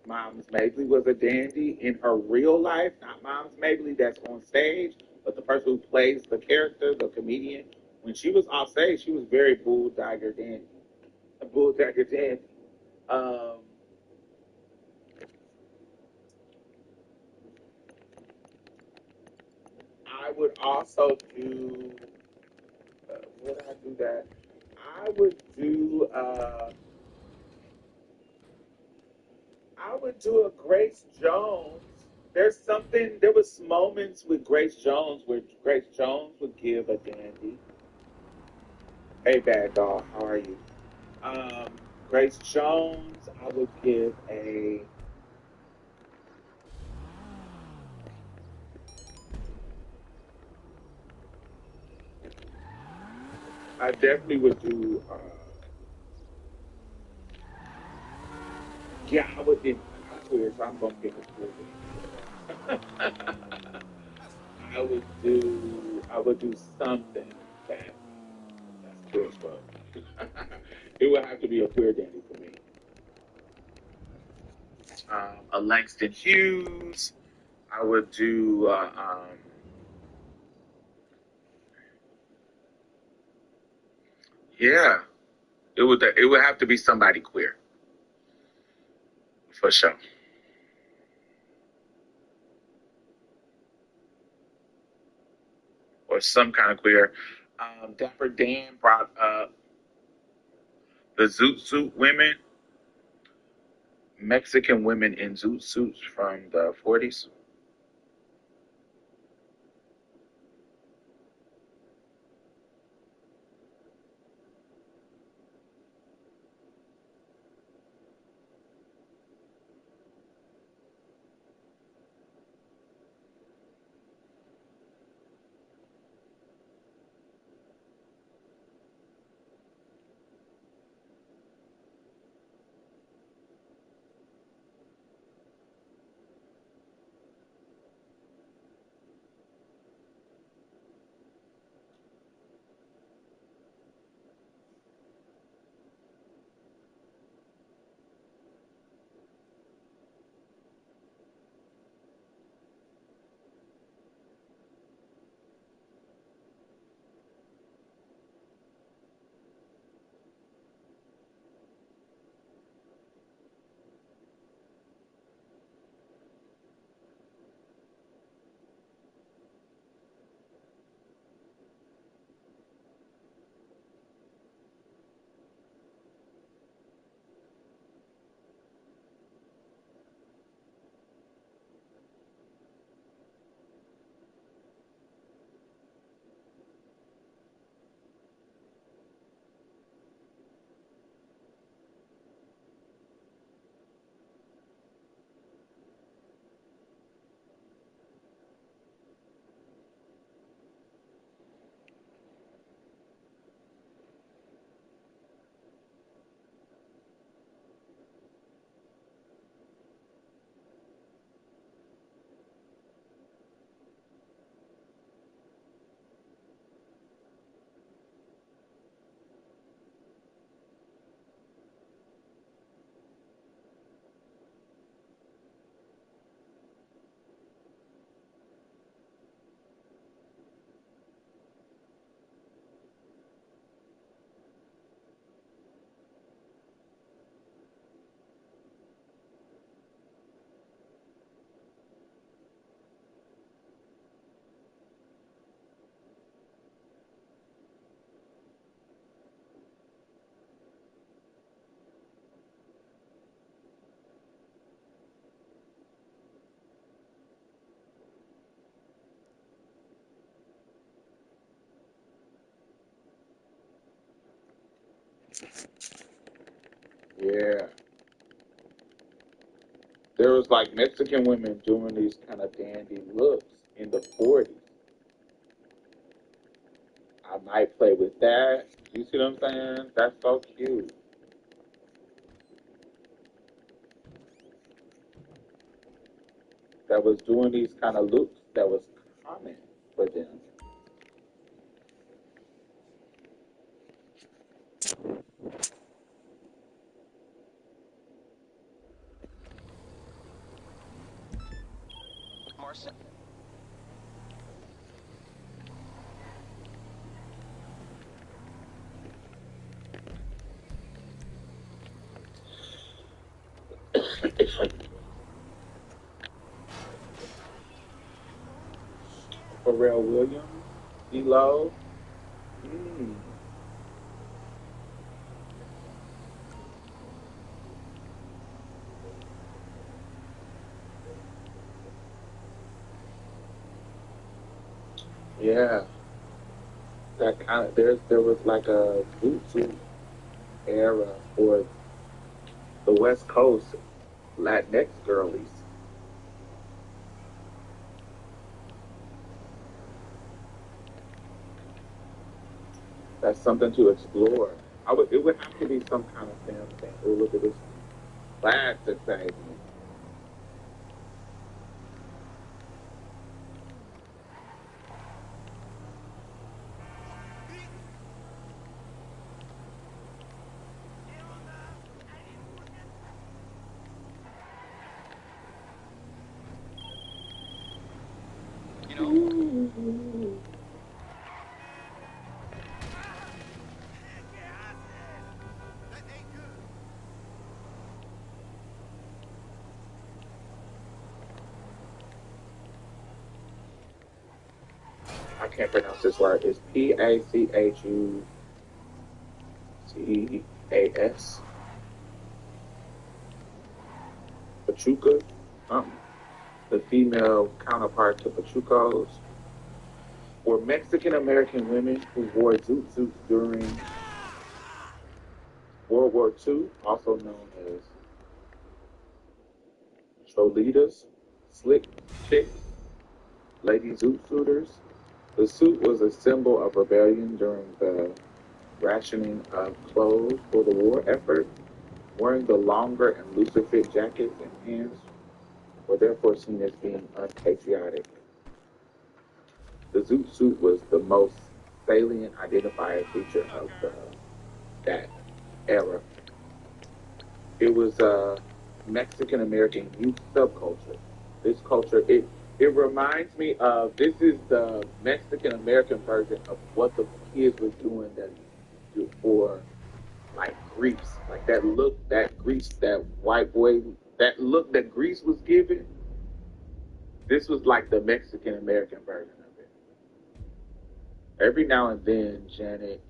Mom's Mabley was a dandy in her real life, not Mom's Mabley that's on stage, but the person who plays the character, the comedian. When she was off stage, she was very bull dagger dandy. A bull dagger dandy. Um, I would also do. Would I do that? I would do. I would do a Grace Jones. There's something. There was moments with Grace Jones where Grace Jones would give a dandy. Hey, bad dog, how are you? Um, Grace Jones, I would give a. I definitely would do. Yeah, I would do. I'm queer, so I'm gonna pick a queer dandy. I would do. I would do something that's queer as fuck. It would have to be a queer dandy for me. A Langston Hughes. I would do. Yeah, it would have to be somebody queer for sure, or some kind of queer. Dapper Dan brought up the zoot suit women, Mexican women in zoot suits from the 40s. Yeah. There was like Mexican women doing these kind of dandy looks in the 40s. I might play with that. You see what I'm saying? That's so cute. That was doing these kind of looks that was common for them. Marcel. Pharrell Williams, D-Lo. Mm. Yeah, that kind of there was like a zoot suit era for the West Coast Latinx girlies. That's something to explore. It would have to be some kind of film thing. Oh, look at this classic thing. You know, I can't pronounce this word. It's Pachucas. Pachuca. Um, the female counterpart to Pachucos were Mexican American women who wore zoot suits during World War II, also known as Cholitas, slick chicks, lady zoot suiters. The suit was a symbol of rebellion during the rationing of clothes for the war effort. Wearing the longer and looser fit jackets and pants were therefore seen as being unpatriotic. The zoot suit was the most salient identifying feature of that era. It was a Mexican American youth subculture. This culture, it reminds me of this is the Mexican American version of what the kids were doing that do for like Grease, like that look, that Grease, that white boy, that look that Grease was giving. This was like the Mexican American version of it. Every now and then, Janet,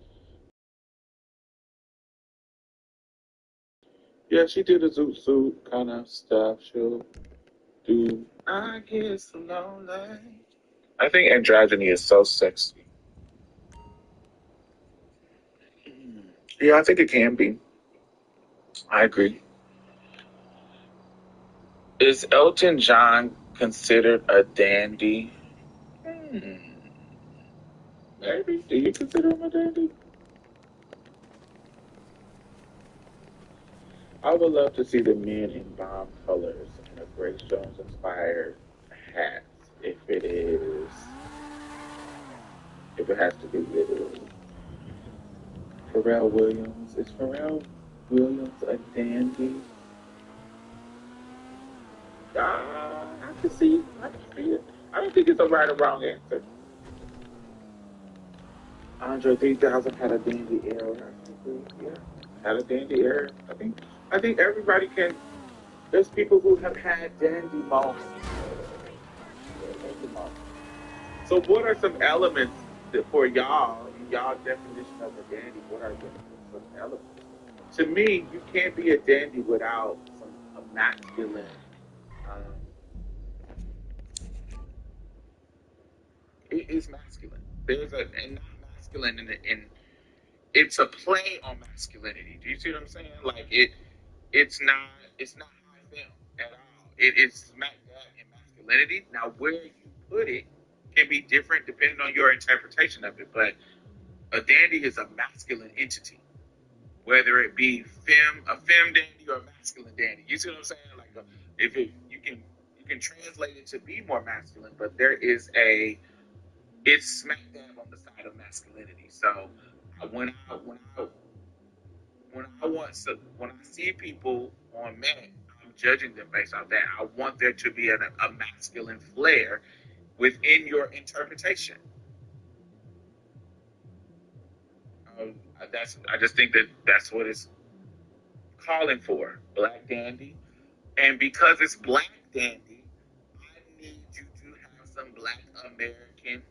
yeah, she did a zoot suit kind of stuff. She'll do. I get so lonely. I think androgyny is so sexy. Yeah, I think it can be. I agree. Is Elton John considered a dandy? Hmm, maybe. Do you consider him a dandy? I would love to see the men in bomb colors and a Grace Jones inspired hat. If it is, if it has to be literally. Pharrell Williams. Is Pharrell Williams a dandy? I can see. I can see it. I don't think it's a right or wrong answer. Andre 3000 had a dandy era. I agree. Yeah, had a dandy era. I think everybody can. There's people who have had dandy moments. Dandy moments. So, what are some elements that for y'all, in y'all definition of a dandy? What are some elements? To me, you can't be a dandy without some a masculine. Um, it is masculine. There's a and not masculine in it's a play on masculinity. Do you see what I'm saying? Like it. it's not high film at all. It's smack dab in masculinity. Now where you put it can be different depending on your interpretation of it, but a dandy is a masculine entity, whether it be a femme dandy or a masculine dandy. You see what I'm saying? Like, if it, you can translate it to be more masculine, but it's smack dab on the side of masculinity. So when I see people on men, I'm judging them based off that. I want there to be a masculine flair within your interpretation. I just think that's what it's calling for. Black dandy. And because it's black dandy, I need you to have some black American.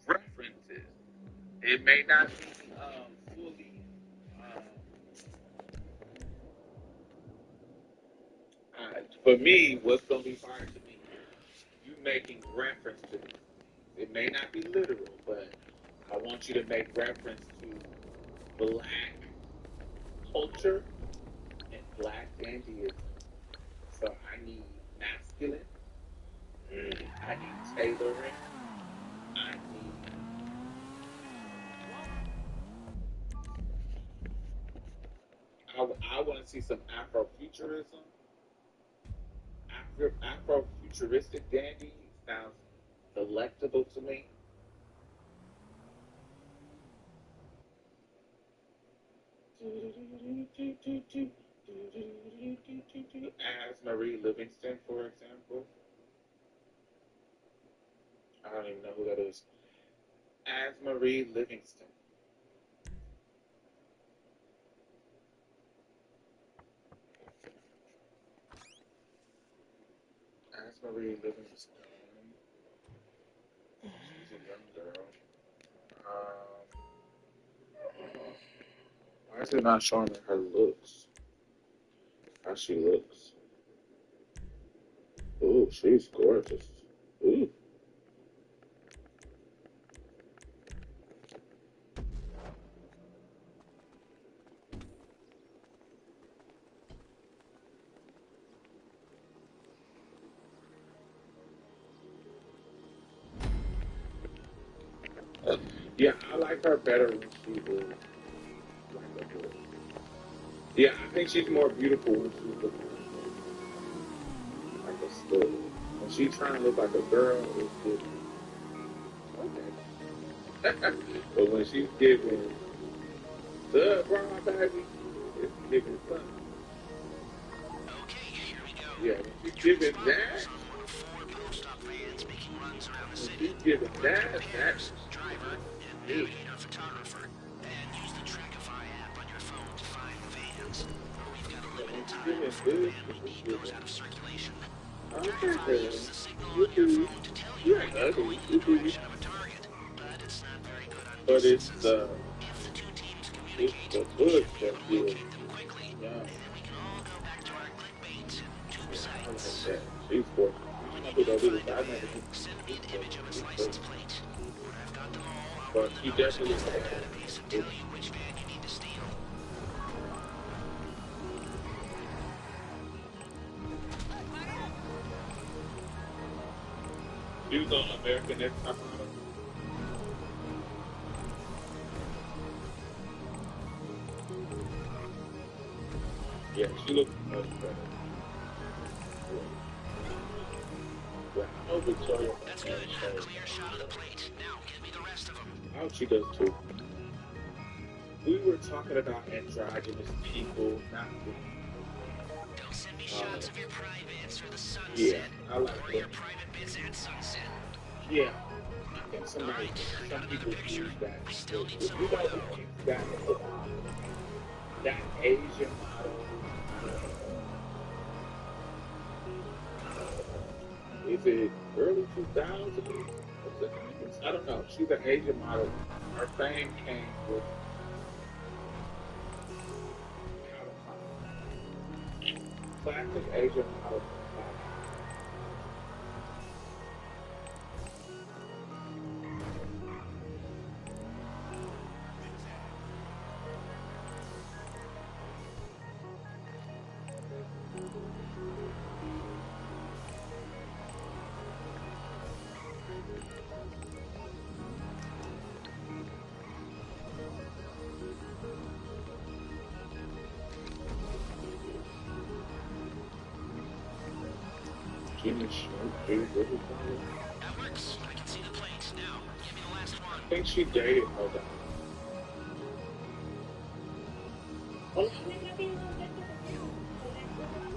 References. It may not be fully. Um, for me, what's going to be hard to me, you making reference to these things. It may not be literal, but I want you to make reference to black culture and black dandyism. So I need masculine. I need tailoring. I need. I want to see some Afrofuturism. Afrofuturistic dandy sounds delectable to me. As Marie Livingston, for example. I don't even know who that is. As Marie Livingston. As Marie Livingston. She's a young girl. Why is it not showing me her looks? How she looks? Ooh, she's gorgeous. Ooh. Yeah, I like her better when she was like a boy. Yeah, I think she's more beautiful when she's looking like a stud. When she's trying to look like a girl, it's different. Okay. But when she's giving the brown baby, it's giving something. Okay, here we go. Yeah, when she's giving that, Four post-op vans making runs around the when city. she's giving that's Driver, and navigator photographer. And use the Trackify app on your phone to find the vans. We've got a limited time before the van we need goes out of circulation. Trackify uses a signal on your phone to tell you when you're going in the direction of a target, but it's not very good on but distances. If the two teams communicate, the you bush should be that able to gives locate them quickly. yeah. Then we can all go back to our clickbait tube I like sites. that. She's gorgeous. When know who that is. I never Send me an image of its seen license her. plate. When I've got them all, I'll But run the she numbers on definitely the had database and tell you which van you need to steal. she was on American Next Top Model. Yeah, she looks much better. Yeah, I know Victoria. That's good. Clear shot of the plate. Now, give me the rest of them. Oh, she does too. We were talking about androgynous people, not Don't send me shots of your privates or the sunset. yeah, I like Or that. your private bits at sunset. Yeah, I think somebody, Alright, I got some another people picture. use that. We still need If some you more know though. that Asian model, is it early 2000s? Was it 90s? I don't know. She's an Asian model. Her fame came with classic Asian model. Jimmy Sharp, That works. I can see the plate. Now, give me the last one. I think she dated her guy.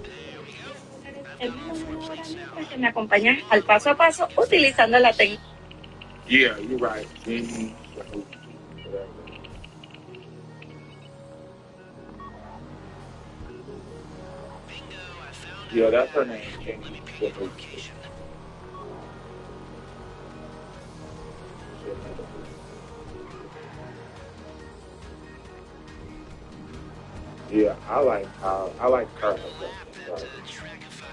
There we go. I've En got all four plates now. que me acompañan al paso a paso utilizando la técnica. Yeah, you're right. Jimmy Sharp, whatever. Bingo, I found Yeah, it. that's her name. Let Jimmy me pin Sharp. your location. Yeah, I like her. Lap that Like, Trackify.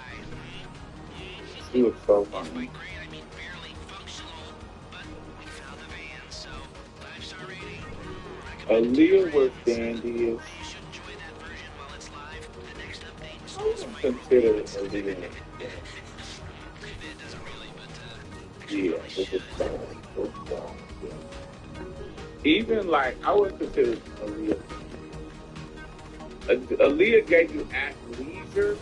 she was so And funny. by great, I mean barely functional. But we found the van, so 5-star rating. Recommend Aaliyah was friends. dandy. You should enjoy that version while it's live. The next update I installs wouldn't micro consider payments. Aaliyah. It doesn't really, but Yeah, really this should. is fun. This is fun. Yeah. Even like, I would consider Aaliyah. Aaliyah gave you athleisure.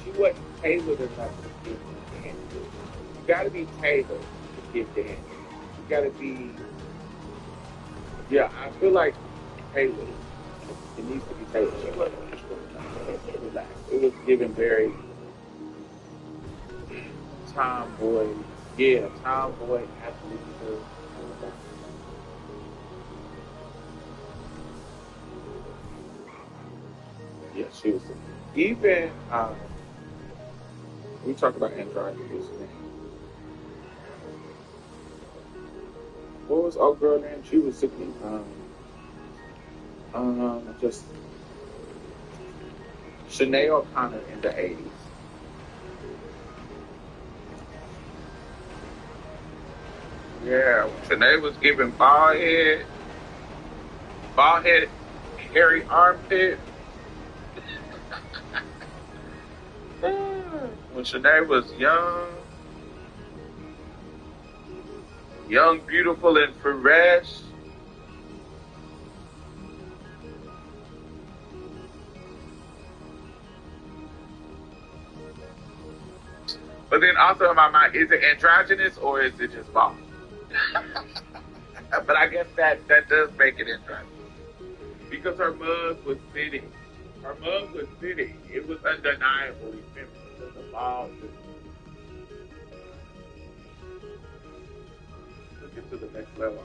She wasn't tailored enough to give you dance. You gotta be tailored to give dance. You gotta be, yeah, I feel like tailored. It needs to be tailored. She wasn't relaxed. It was given very tomboy, yeah, tomboy athleisure. Yeah, she was. Even we talked about androgynous. What was old girl name? She was sitting. Just Sinead O'Connor in the 80s. Yeah, Sinead was giving bald head, hairy armpit. When Sinead was young, beautiful, and fresh. But then also in my mind, is it androgynous or is it just bald? But I guess that does make it androgynous. Because her mug was fitting. Her mug was fitting. It was undeniably feminine. So the bald just took it to the next level.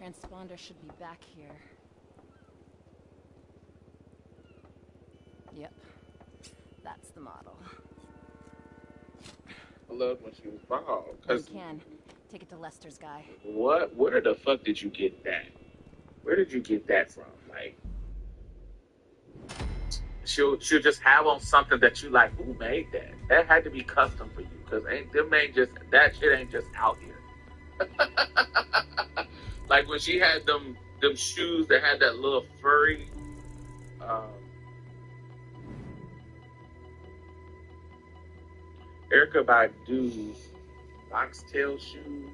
Transponder should be back here. Yep. That's the model. I loved when she was bald. You can. Take it to Lester's guy. What? Where the fuck did you get that? Where did you get that from? Like, she'll just have on something that you like. Who made that? That had to be custom for you, because that shit ain't just out here. Like when she had them shoes that had that little furry. Erica Badu's oxtail shoes.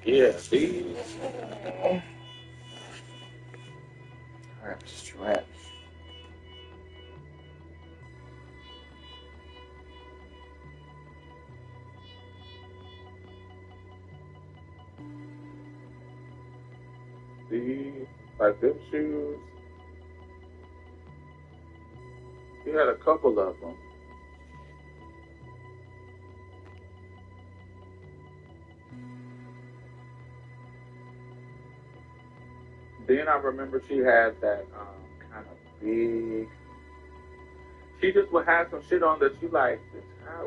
Yeah, these. Stretch. These, like them shoes. He had a couple of them. Then I remember she had that kind of big. She just would have some shit on that you like.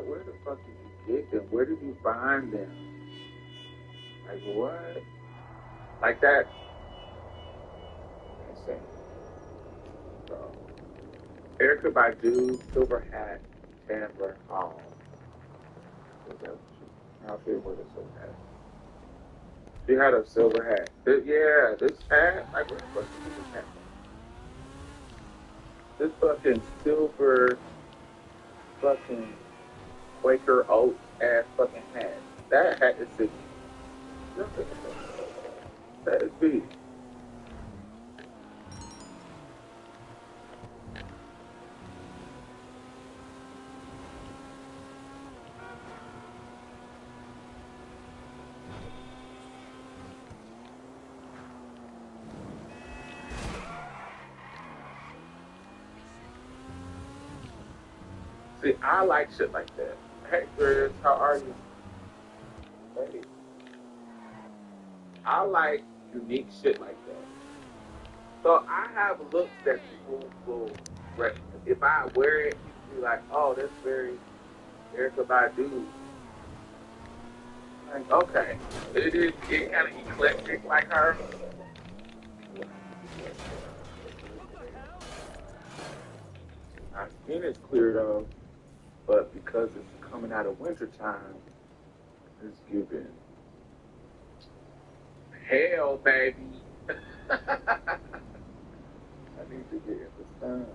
Where the fuck did you get them? Where did you find them? Like what? Like that. Let's see. So, Erica Badu, silver hat, Tambour Hall. I'll see where this silver hat. She had a silver hat. This hat. Like where the fuck did you get this hat from? This fucking silver, fucking Quaker Oats ass fucking hat. That hat is sick. That is big. See, I like shit like that. Hey, Chris, how are you? Hey. I like unique shit like that. So I have looks that people will, if I wear it, people be like, oh, that's very Erica Badu. Like, okay. It kind of eclectic like her. My skin is clear though, but because it's coming out of winter time, it's giving hell, baby. I need to get in the sun.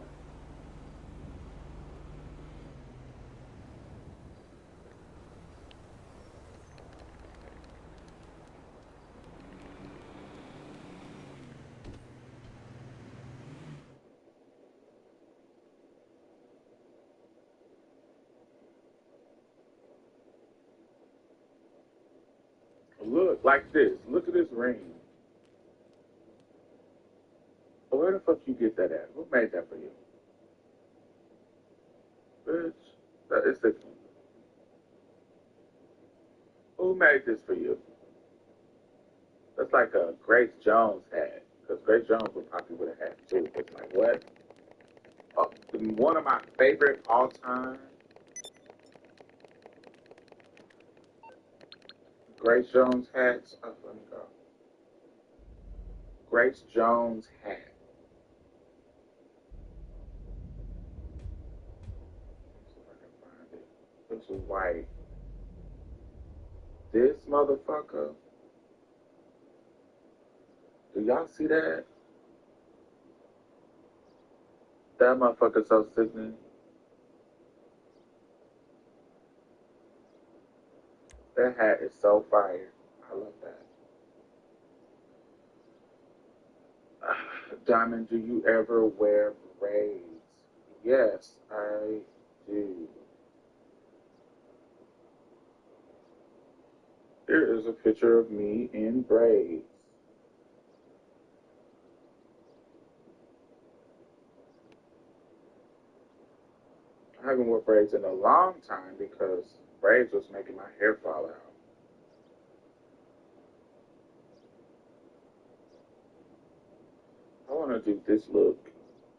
Look, like this. Look at this ring. Where the fuck you get that at? Who made that for you? Bitch, that is the. Who made this for you? That's like a Grace Jones hat. Because Grace Jones would probably would have had too. It's like, what? Oh, one of my favorite all time Grace Jones hats. Oh, let me go. Grace Jones hat. Let's see if I can find it. This is white. This motherfucker. Do y'all see that? That motherfucker so sickening. That hat is so fire. I love that. Diamond, do you ever wear braids? Yes, I do. Here is a picture of me in braids. I haven't worn braids in a long time because braids was making my hair fall out. to do this look.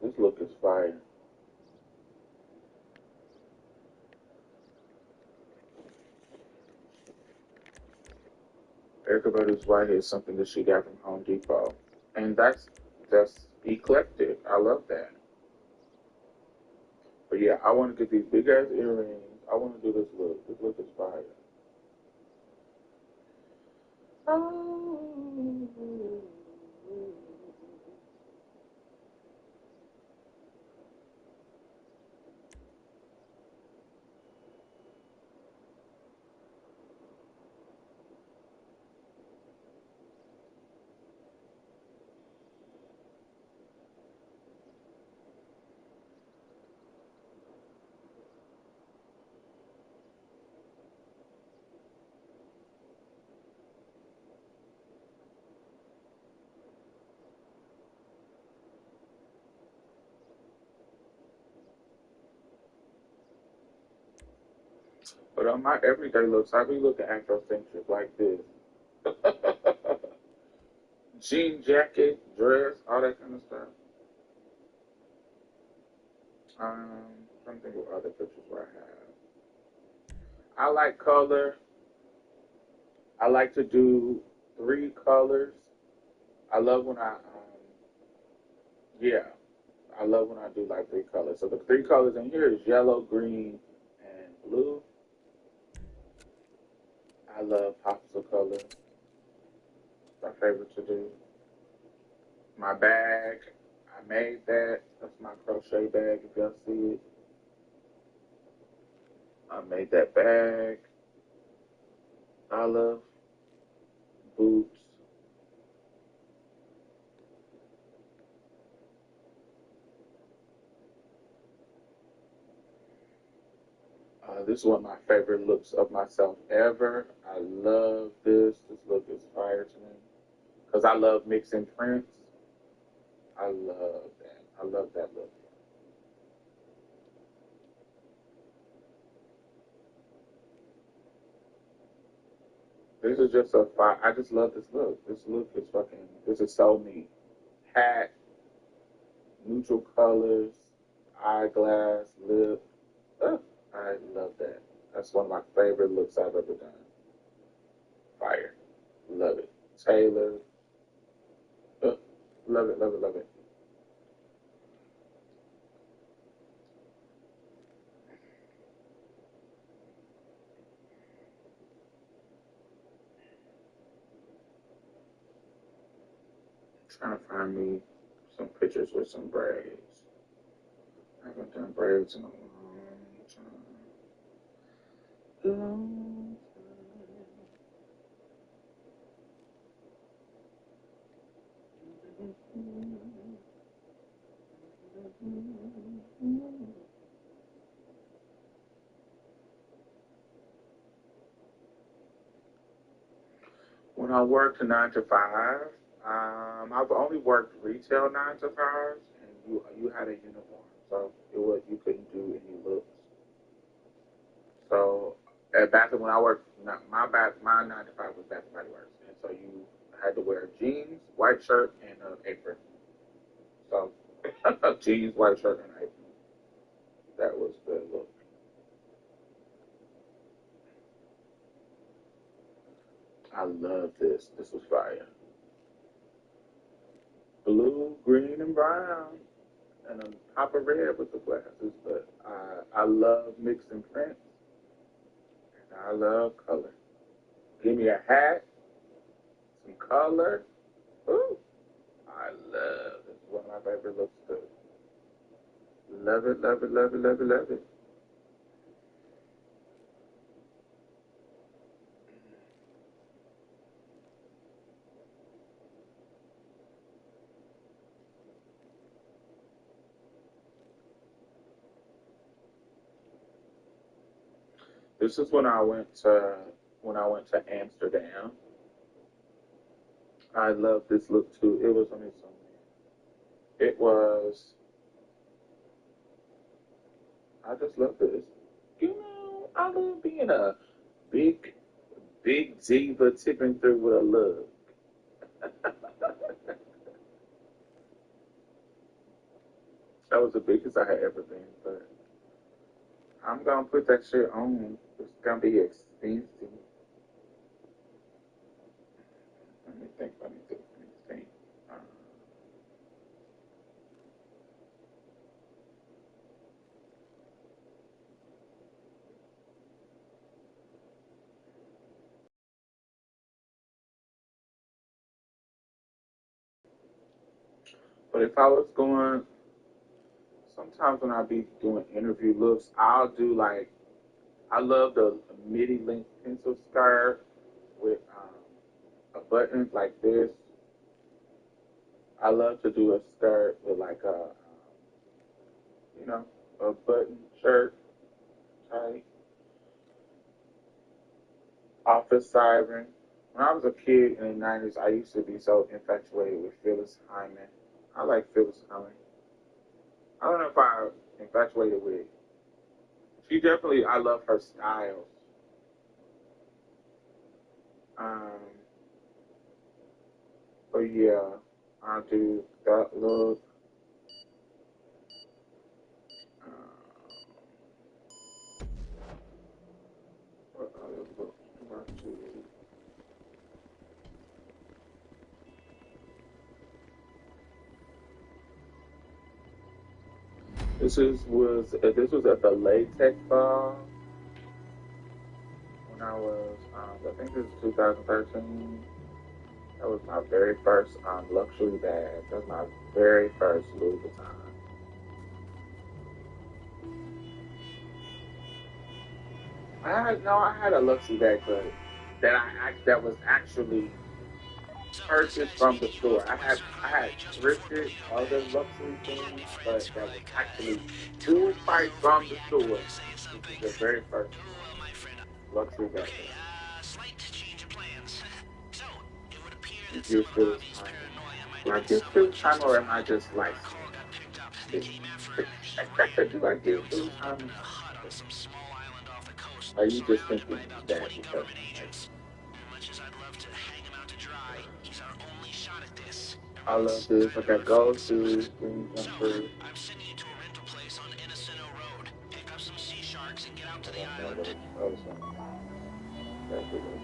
This look is fire. Erica Badu's white is something that she got from Home Depot. And that's eclectic. I love that. But yeah, I want to get these big ass earrings. I want to do this look. This look is fire. Oh. But on my everyday looks, I be looking Afrocentric like this. Jean jacket, dress, all that kind of stuff. Trying to think of other pictures where I have. I like color. I like to do three colors. I love when yeah, I love when I do like three colors. So the three colors in here is yellow, green, and blue. I love pops of color. My favorite to do. My bag, I made that. That's my crochet bag. If y'all see it, I made that bag. I love boots. This is one of my favorite looks of myself ever. I love this. This look is fire to me because I love mixing prints. I love that. I love that look. This is just a fire. I just love this look. This look is fucking. This is so neat. Hat, neutral colors, eyeglass, lip. I love that. That's one of my favorite looks I've ever done. Fire. Love it. Taylor. Uh, love it, love it, love it. Trying to find me some pictures with some braids. I haven't done braids in a long time. Long time. When I worked 9 to 5, I've only worked retail 9 to 5s, and you had a uniform, so it was you couldn't do any looks. So at back when I worked, my 9 to 5 was Bath and Body Works, and so you had to wear jeans, white shirt, and an apron. So jeans, white shirt, and apron. That was the look. I love this. This was fire. Blue, green, and brown, and a pop of red with the glasses. But I love mixing prints, and I love color. Give me a hat, some color. Ooh, I love it. It's one of my favorite looks too. Love it, love it, love it, love it, love it. This is when I went to Amsterdam. I love this look too. It was on its own. It was. I just love this. I love being a big, big diva tipping through with a look. That was the biggest I had ever been, but I'm gonna put that shit on. It's gonna be expensive. Let me think. Let me think. Let me think. Uh, but if I was going, sometimes when I be doing interview looks, I'll do like I love the midi length pencil skirt with a button like this. I love to do a skirt with like a you know a button shirt, tight, office siren. When I was a kid in the '90s, I used to be so infatuated with Phyllis Hyman. I like Phyllis Hyman. I don't know if I infatuated with. She definitely. I love her styles. Um, but yeah, I do that look. What other look do I do? This was at the Latex Ball when I was I think it was 2013. That was my very first luxury bag. That was my very first Louis Vuitton. I had a luxury bag, but that was actually So this purchased guy's from the meeting you off store. the Western I had Highway just before thrifted other luxury me and things, my friends but were that was like actually doing full a price little from the overreacting, store. saying This something. is the very first Oh, well, my friend. luxury bag that Okay, I had. slight change of plans. So, it would appear You that some give Phyllis obvious time. paranoia might Do have I been give somewhat Phyllis time or am I justified. just Our light call got skinned? picked up. They came after him and he ran. Do I He give was Phyllis holed up time? in a hut on some small island off the coast, Are you just surrounded thinking by about that 20 because government I'm light agents. Much as I'd love to hang him out to dry, he's our only shot at this. I And love it's this. I kind of got gold unfortunate. shoes, green So, jumper. I'm sending you to a rental place on Innocento Road. Pick up some sea sharks and get out to I the don't know island. what it's supposed to be. Fabulous.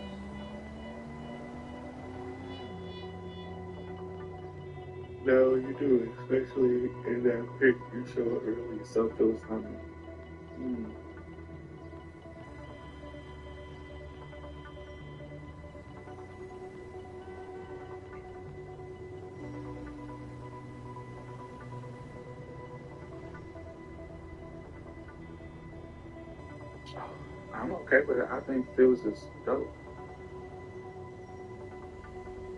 No, you do, especially in that pic you showed earlier. So those mm. I'm okay with it. I think Phyllis is dope.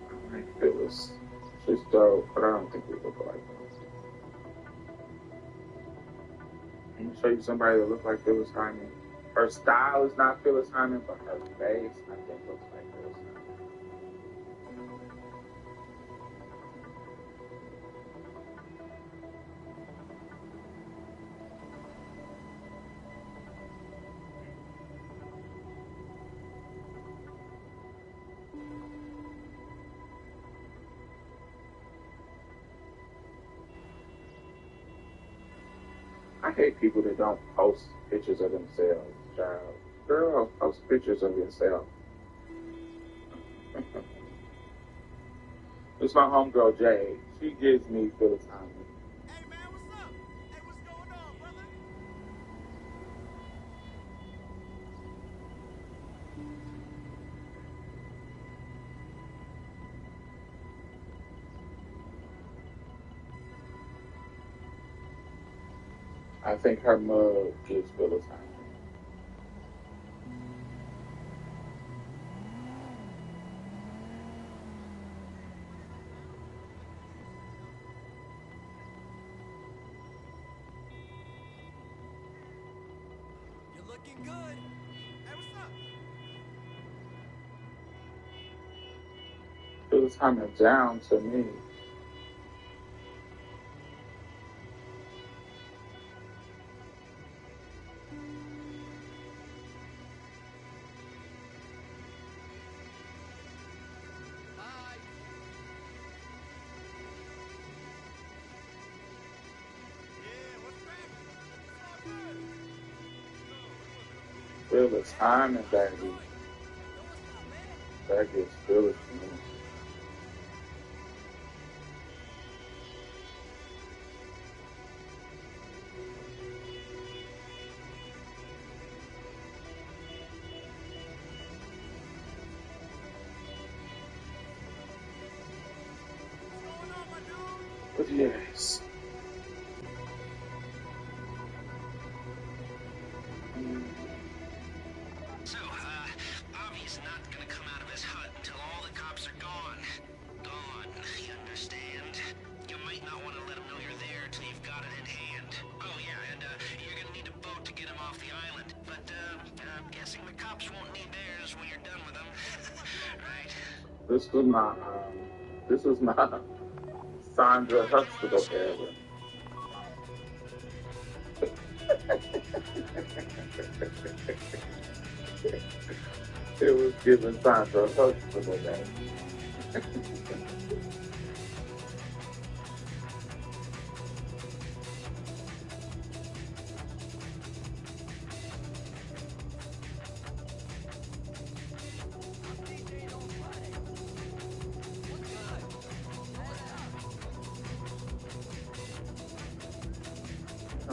I like Phyllis. She's dope, but I don't think we look alike. Let me show you somebody that looks like Phyllis Hyman. Her style is not Phyllis Hyman, but her face, I think, looks like Phyllis Hyman. I hate people that don't post pictures of themselves, child. Girl, post pictures of yourself. It's my homegirl Jade. She gives me Phyllis Hyman. Hey man, what's up? Hey, what's going on, brother? I think her mug gives Phyllis Hyman. You're looking good. Hey, what's up? Phyllis Hyman down to me. Yeah. feel the timing, baby. That gets feel it to me. But yes. So, Avi's not gonna come out of his hut until all the cops are gone. Gone, you understand? You might not want to let him know you're there till you've got it in hand. Oh yeah, and you're gonna need a boat to get him off the island. But, I'm guessing the cops won't need theirs when you're done with them. Right? This was my Sandra Huxtable era. It was giving Sandra Huxtable that.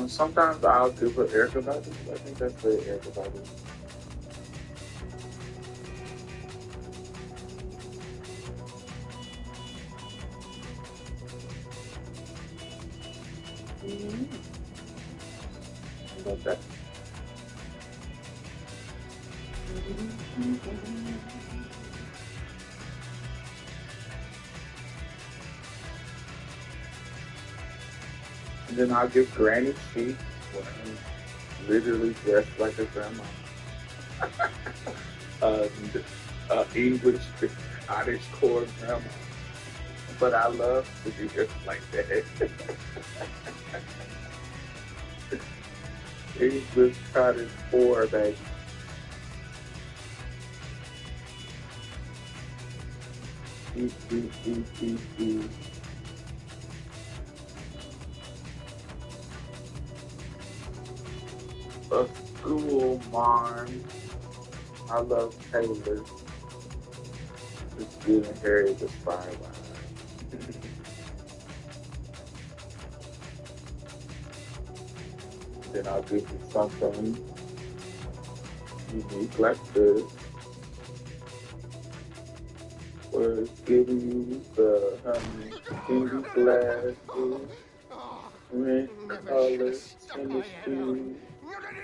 Sometimes I'll do for Erica Badu. I think that's the Erica Badu. I love that. And then I'll give Granny Sheep when I'm literally dressed like a grandma. uh, English, Scottish core grandma. But I love to be dressed like that. English, Scottish core, baby. A school marm. I love Taylor. Just giving Harry the spyline. Then I'll give you something unique like this. Was giving you the candy glasses, red color, tennis shoes.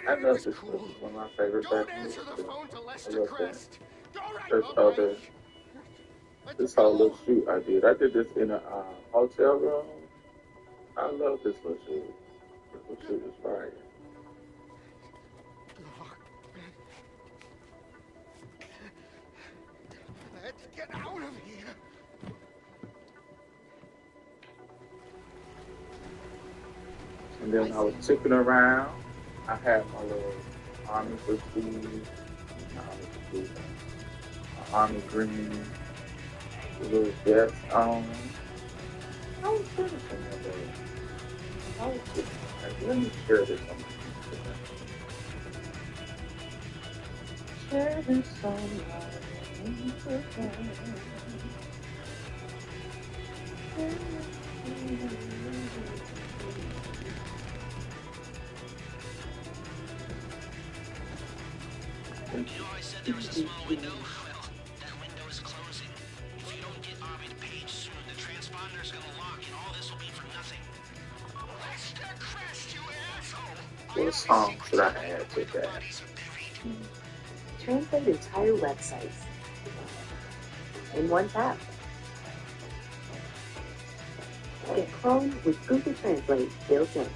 I love this book. It's one of my favorite fashion books. I love that. There's other. This whole little shoot I did. I did this in a hotel room. I love this little shoot. This little shoot is fire. Let's get out of here. And then I was tipping around. I had my little army fatigue, army green, a little vest on. I was finishing that day. I was finishing that. Let me share this on my Share this on You know, I said there was a small window. Well, that window is closing. If you don't get Avi to Page soon, the transponder's gonna lock, and all this will be for nothing. Lester Crest, you asshole! What song should I add to that? Translate entire websites in one tap. Get Chrome with Google Translate built in.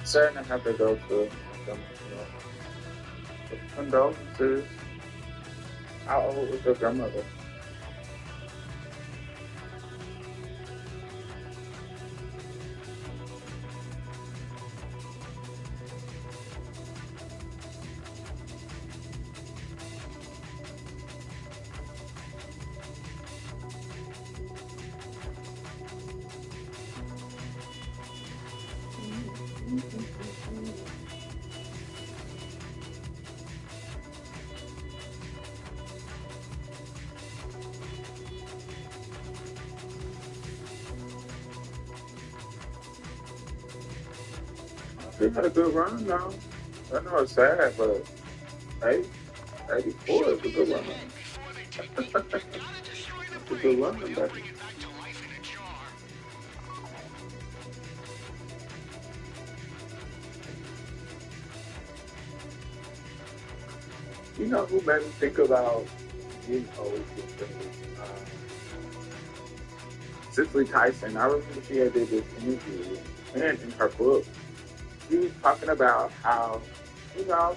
Certain I have to go to condolences. How old was your grandmother? She had a good run now. I know it's sad, but hey, 84 is a good run. It's a good run, baby. You know who made me think about getting old? Cicely Tyson. I remember she had did this interview, and in her book, she was talking about how, you know,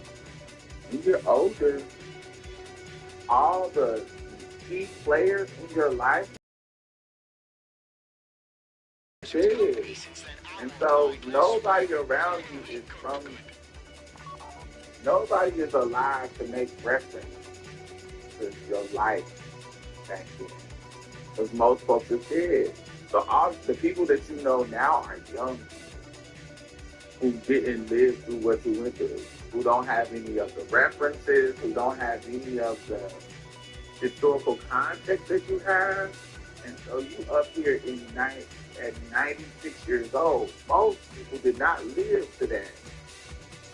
when you get older, all the key players in your life big. And so nobody around you is nobody is alive to make reference to your life back then. Because most folks are dead. So all the people that you know now are young who didn't live through what you went through, who don't have any of the references, who don't have any of the historical context that you have. And so you up here at 96 years old. Most people did not live to that.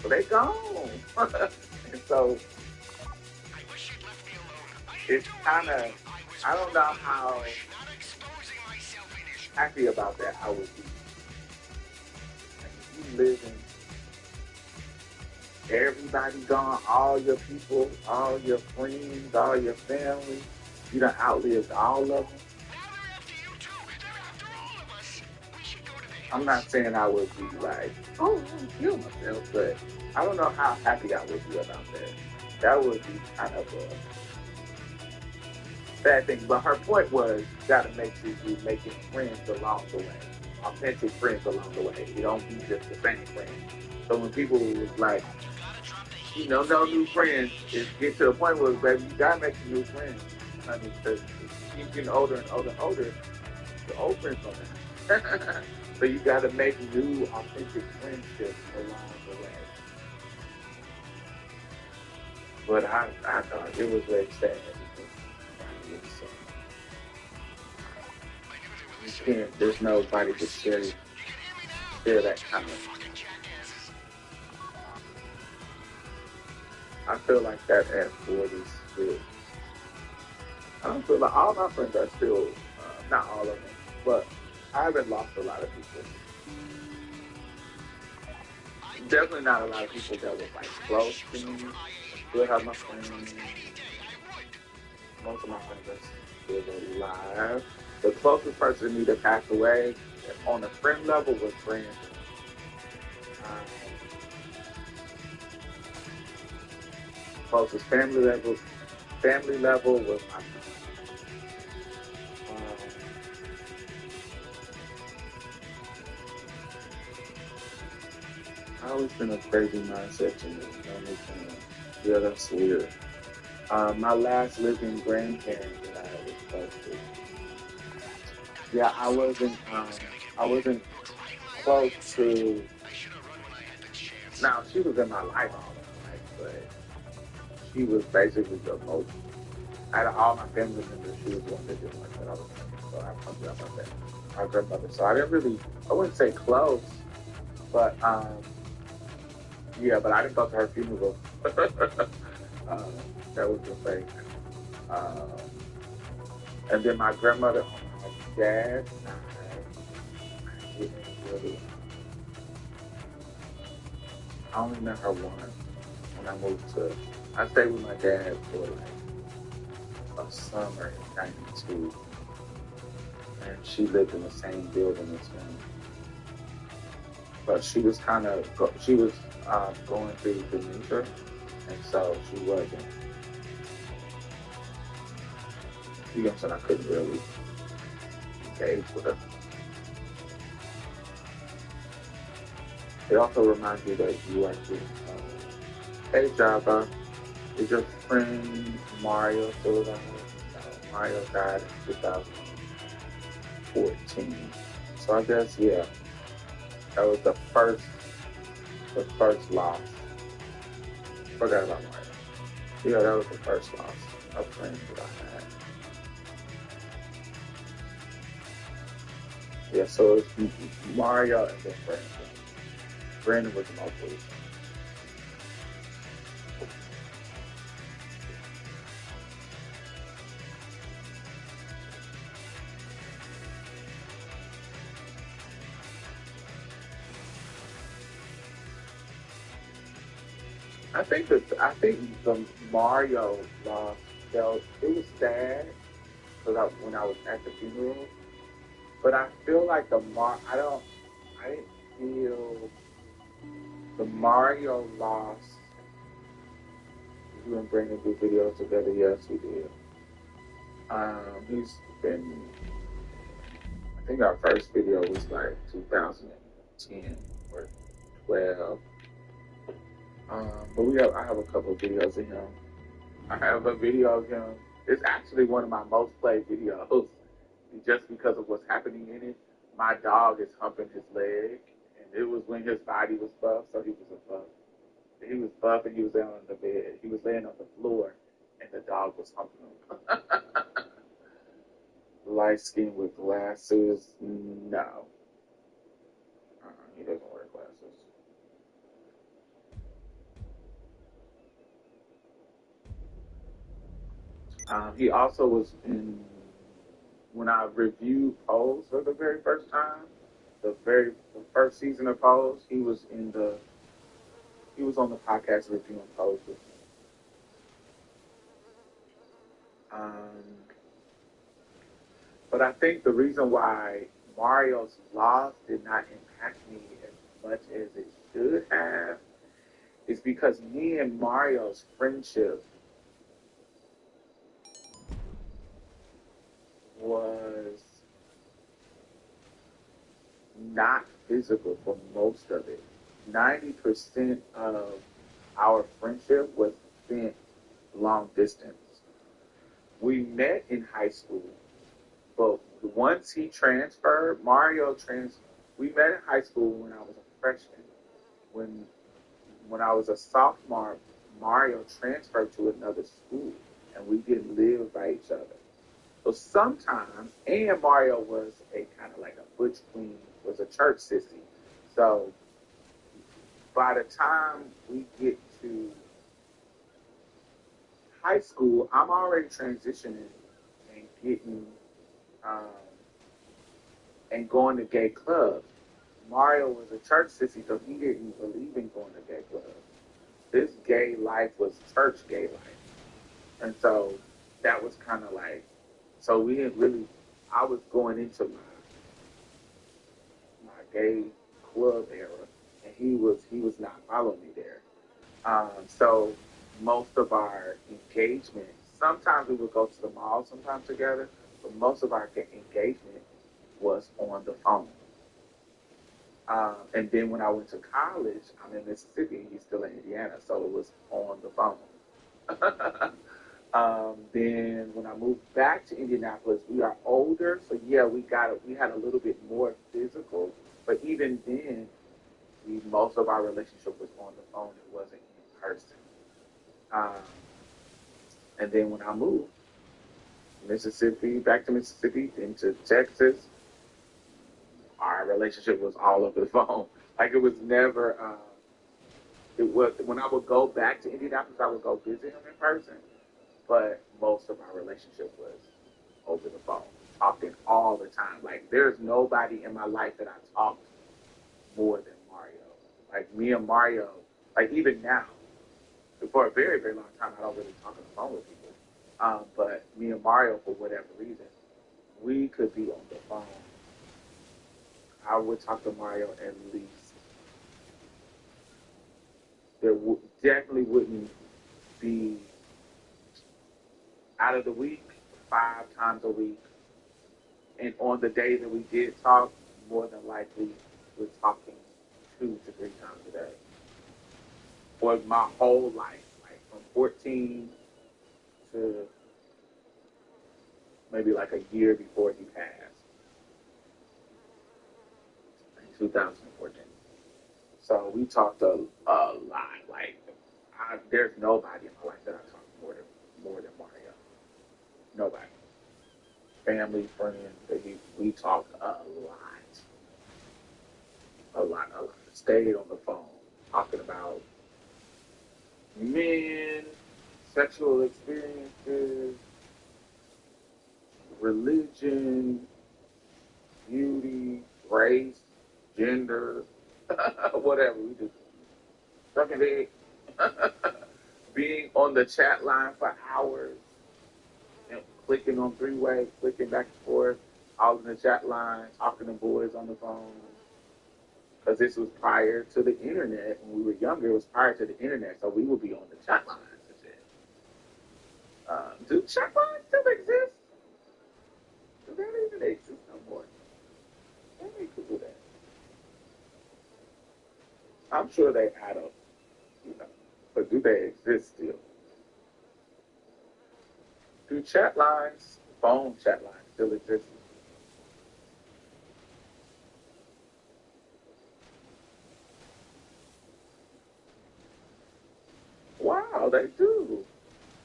So they gone. And so it's kind of, I don't know how happy about that I would be. Like, you living, everybody gone, all your people, all your friends, all your family, you done outlived all of them. I'm not saying I would be like, oh, I'm killing myself, but I don't know how happy I would be about that. That would be kind of a bad thing. But her point was, you got to make sure you're making friends along the way, authentic friends along the way. You don't be just the same friends. So when people was like, you know, no new friends, it get to a point where, baby, you got to make some new friends. I mean, because you keep getting older and older and older, the old friends don't matter. So you got to make new, authentic friendships along the way. But I thought it was very sad because you can't. There's nobody to share that kind of. I feel like that at 46. I don't feel like all my friends are still, not all of them, but I haven't lost a lot of people. Definitely not a lot of people that were like close to me. Still have my friends. Most of my friends are still alive. The closest person to me that passed away on a friend level was Brandon. Closest family level was my friend. I always been a crazy mindset to me. Yeah, that's weird. My last living grandparent that I was close to. Yeah, I wasn't close to. Now she was in my life all my life, but she was basically the most. Out of all my family members, she was the one that didn't like that I was family. So I talked about that. My grandmother. So I didn't really. I wouldn't say close, but yeah, but I didn't go to her funeral. That was the thing. And then my grandmother on my dad's side, I didn't really. I only met her once when I moved to. I stayed with my dad for like a summer in '92, and she lived in the same building as him. but she was going through dementia, and so she wasn't. You know what I'm saying? I couldn't really engage with her. It also reminds me that you are doing. Hey Java, is your friend Mario still alive? No, Mario died in 2014. So I guess yeah, that was the first loss. Forgot about Mario. Yeah, that was the first loss of friends that I had. Yeah, so it's Mario and then Brandon. Brandon was the most recent. I think the Mario loss felt it was sad because when I was at the funeral, but I feel like I didn't feel the Mario loss. You and Brandon do videos together. Yes, we did. He's been. I think our first video was like 2010 or 12. But I have a couple of videos of him. I have a video of him. It's actually one of my most played videos, just because of what's happening in it. My dog is humping his leg, and it was when his body was buff, so he was a buff. He was buff, and he was laying on the bed. He was laying on the floor, and the dog was humping him. Light skin with glasses? No, he doesn't wear glasses. He also was in when I reviewed Pose for the very first time. The first season of Pose, he was on the podcast reviewing Pose with me. But I think the reason why Mario's loss did not impact me as much as it should have is because me and Mario's friendship was not physical for most of it. 90% of our friendship was spent long distance. We met in high school, but once he transferred, we met in high school when I was a freshman. When I was a sophomore, Mario transferred to another school, and we didn't live by each other. So sometimes, and Mario was a kind of like a butch queen, was a church sissy. So by the time we get to high school, I'm already transitioning and getting um, and going to gay clubs. Mario was a church sissy, so he didn't believe in going to gay clubs. His gay life was church gay life, and so that was kind of like, so we didn't really. I was going into my gay club era, and he was not following me there. So most of our engagement, sometimes we would go to the mall sometime together, but most of our engagement was on the phone. And then when I went to college, I'm in Mississippi, he's still in Indiana, so it was on the phone. Then when I moved back to Indianapolis, we are older, so yeah, we had a little bit more physical, but even then, most of our relationship was on the phone. It wasn't in person. Um, and then when I moved back to Mississippi, into Texas, our relationship was all over the phone. Like it was never. It was when I would go back to Indianapolis, I would go visit him in person, but most of our relationship was over the phone, talking all the time. Like there's nobody in my life that I talked more than Mario. Like me and Mario, like even now, for a very, very long time, I don't really talk on the phone with people. But me and Mario, for whatever reason, we could be on the phone. I would talk to Mario at least definitely wouldn't be out of the week 5 times a week. And on the days that we did talk, more than likely we're talking 2 to 3 times a day. For my whole life, like from 14 to maybe like a year before he passed, in 2014. So we talked a lot. Like, there's nobody in my life that I talk more than Mario. Nobody. Family, friends, we talk a lot. Stayed on the phone talking about men, sexual experiences, religion, beauty, race, gender, whatever. We just sucking dick, being on the chat line for hours, and clicking on three-way, clicking back and forth, all in the chat line, talking to boys on the phone. Because this was prior to the internet. When we were younger, it was prior to the internet, so we would be on the chat lines and shit. Do chat lines still exist? Do they even exist no more? Maybe could do that. I'm sure they add up, you know, but do they exist still? Do chat lines, phone chat lines, still exist? Wow, they do.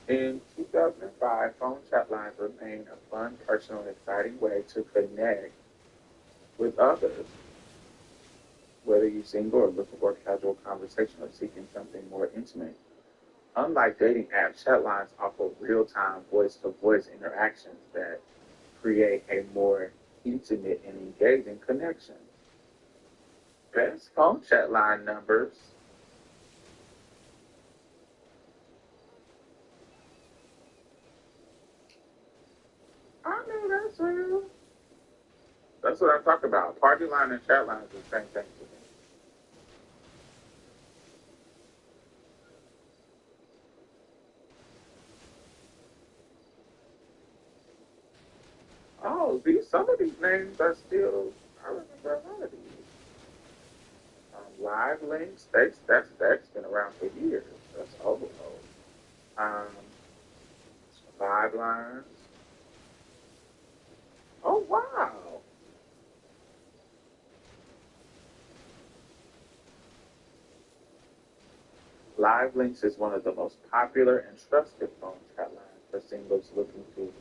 In 2005, phone chat lines remain a fun, personal, and exciting way to connect with others, whether you're single or looking for a casual conversation or seeking something more intimate. Unlike dating apps, chat lines offer real-time voice-to-voice interactions that create a more intimate and engaging connection. Best phone chat line numbers. I know that's real. That's what I talk about. Party line and chat line is the same thing to me. Oh, some of these names are still. I remember a lot of these. Live links. That's been around for years. That's old. Um, live lines. Oh wow. Live links is one of the most popular and trusted phone chat lines for singles looking to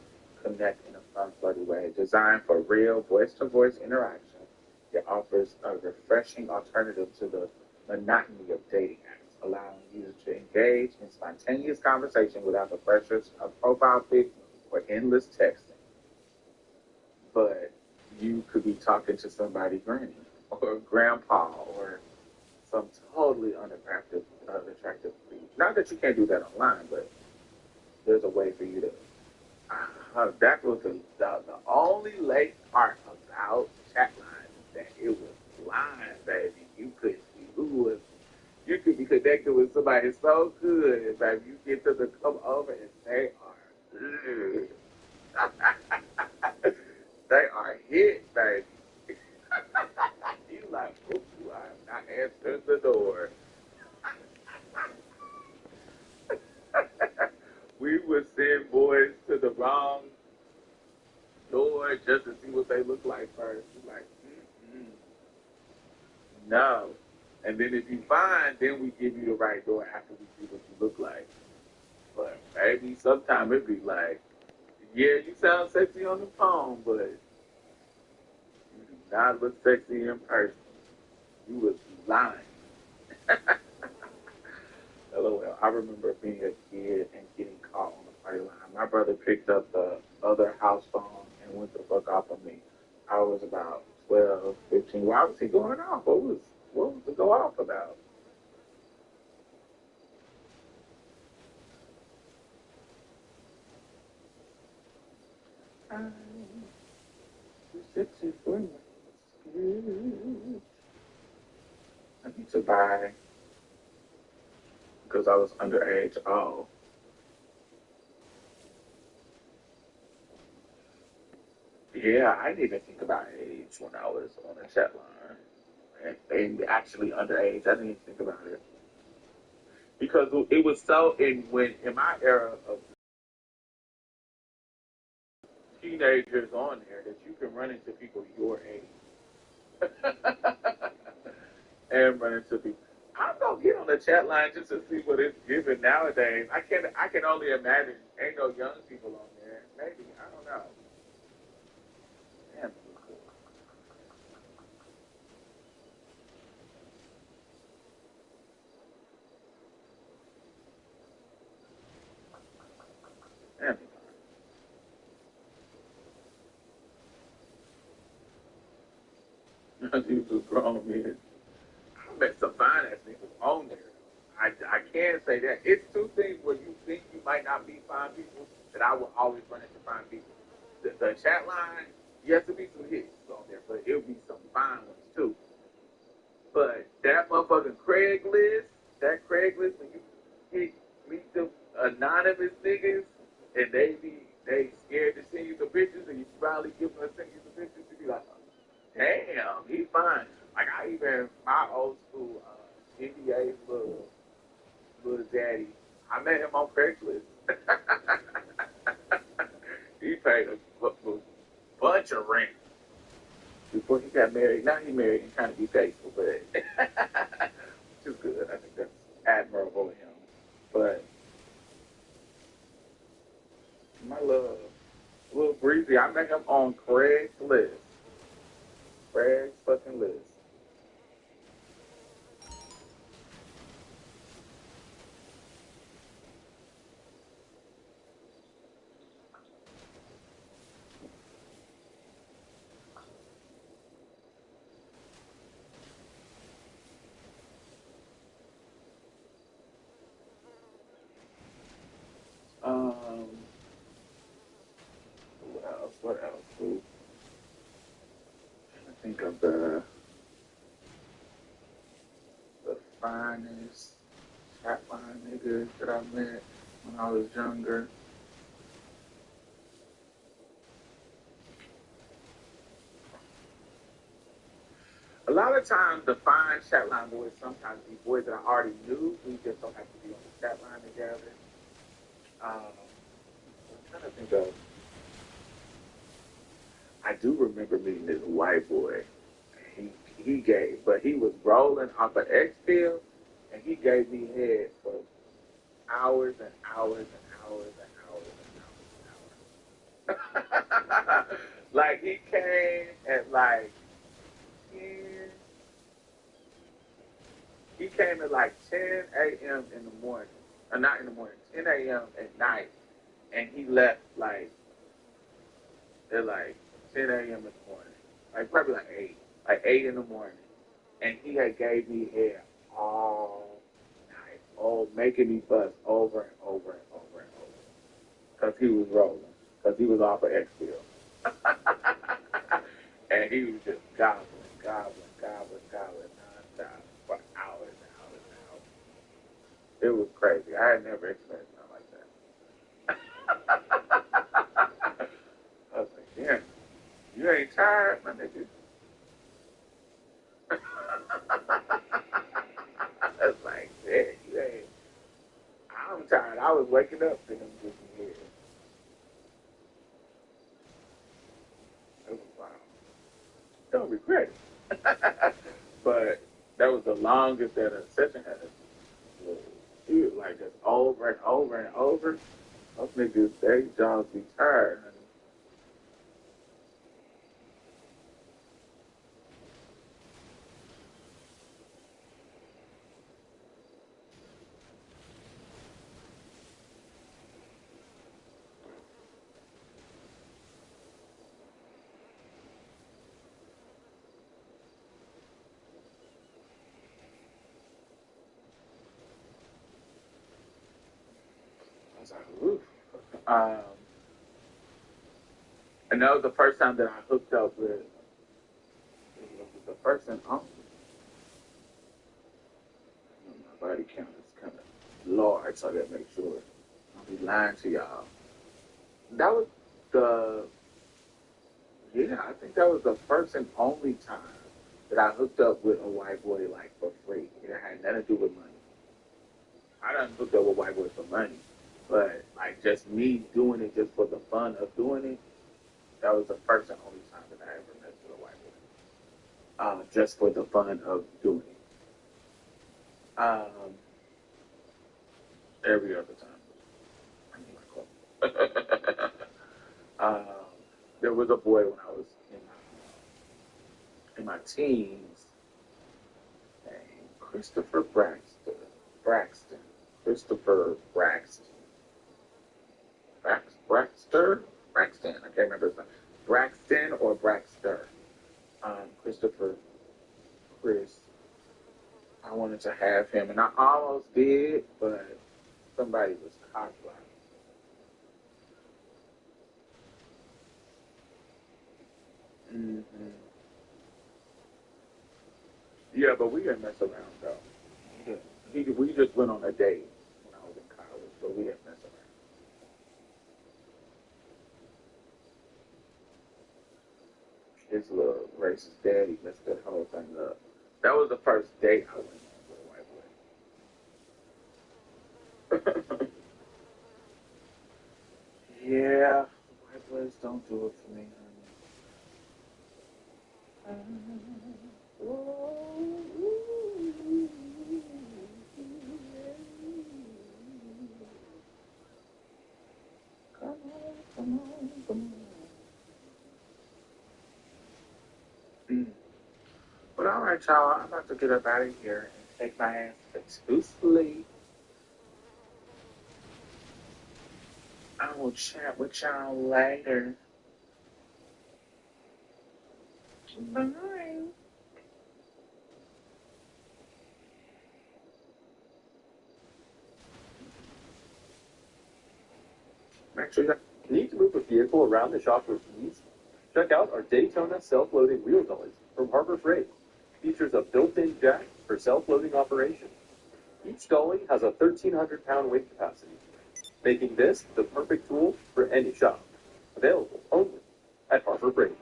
connect in a fun, flirty way. Designed for real voice-to-voice interaction, it offers a refreshing alternative to the monotony of dating apps, allowing users to engage in spontaneous conversation without the pressures of profile pics or endless texting. But you could be talking to somebody granny or grandpa or some totally unattractive people. Not that you can't do that online, but there's a way for you to. That was the only late part about chat lines is that it was blind, baby. You couldn't see who was. You could be connected with somebody so good, baby. You get them to come over and they are. They are hit, baby. You like, ooh, I have not answered the door. We would send boys to the wrong door just to see what they look like first. We're like, no. And then if you find, then we give you the right door after we see what you look like. But maybe sometimes it'd be like, yeah, you sound sexy on the phone, but you do not look sexy in person. You was lying. LOL. I remember being a kid and getting caught on the party line. My brother picked up the other house phone and went the fuck off on me. I was about 12, 15. Why was he going off? What was to go off about? I'm too sexy for my skin. I need to buy because I was underage. Oh, yeah, I didn't even think about age when I was on the chat line. And actually underage, I didn't even think about it. Because it was so in my era of teenagers on there that you can run into people your age and run into people. I'm gonna get on the chat line just to see what it's giving nowadays. I can only imagine. Ain't no young people on there. Maybe I don't know. Damn, damn. These was grown men. I met some fine ass niggas on there. I can say that. It's two things where you think you might not be fine people that I will always run into fine people. The chat line, yes, it'll be some hits on there, but it'll be some fine ones too. But that motherfucking Craigslist, when you meet the anonymous niggas and they scared to send you the pictures and you finally give them to send you the pictures, you be like, damn, he fine. Like I even my old school NBA little daddy, I met him on Craigslist. He paid a bunch of rent before he got married. Now he married and trying to be faithful, but which is good. I think that's admirable of him. But my little breezy, I met him on Craigslist. Craig's fucking list. Um, what else? What else? Ooh, I think of the finest chatline niggas that I met when I was younger. A lot of times, the fine chatline boys sometimes be boys that I already knew. We just don't have to be on the chatline together. I'm trying to think of. I do remember meeting this white boy. He but he was rolling off an X pill, and he gave me head for hours and hours and hours and hours and hours. Like he came at like 10. He came at like 10 a.m. in the morning, or not in the morning, 10 a.m. at night, and he left like at like 10 a.m. in the morning, like probably like 8 in the morning, and he had gave me hair all night, making me bust over and over and over and over, because he was rolling, because he was off of X pill, and he was just gobbling, gobbling, gobbling, gobbling nonstop for hours and hours and hours. It was crazy. I had never experienced something like that. I was like, damn, you ain't tired, my nigga. I was like, man, you ain't. I'm tired. I was waking up to him just here. It was wild. Don't regret it. But that was the longest that a session had. He was like just over and over and over. Those niggas, they jobs be tired, honey. I was like, oof. Um, and that was the first time that I hooked up with the person. Oh, my body count is kind of Lord, so I gotta make sure. I'll be lying to y'all. That was the, yeah, I think that was the first and only time that I hooked up with a white boy like for free. It had nothing to do with money. I done hooked up with white boys for money, but like just me doing it just for the fun of doing it. That was the first and only time that I ever messed with a white boy. Just for the fun of doing it. Every other time, I mean, like, uh, there was a boy when I was in my teens named Christopher Braxton. Braxton. Christopher Braxton. Braxton? Braxton. I can't remember his name. Braxton or Braxter. Christopher. Chris. I wanted to have him, and I almost did, but somebody was cockblocked. Mm-hmm. Yeah, but we didn't mess around though. We just went on a date when I was in college, but we didn't mess around. His little racist daddy messed that whole thing up. That was the first date I went on with a white boy. Yeah, white boys don't do it for me, honey. Come on, come on, come on. But all right, y'all, I'm about to get up out of here and take my ass to sleep. I will chat with y'all later. Bye. Make sure you Need to move a vehicle around the shop with ease? Check out our Daytona self-loading wheel dollies from Harbor Freight. Features a built-in jack for self-loading operation. Each dolly has a 1,300-pound weight capacity, making this the perfect tool for any shop. Available only at Harbor Freight.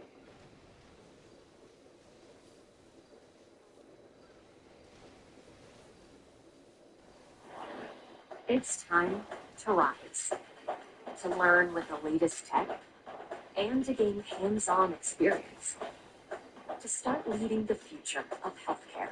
It's time to rise, to learn with the latest tech, and to gain hands-on experience, to start leading the future of healthcare.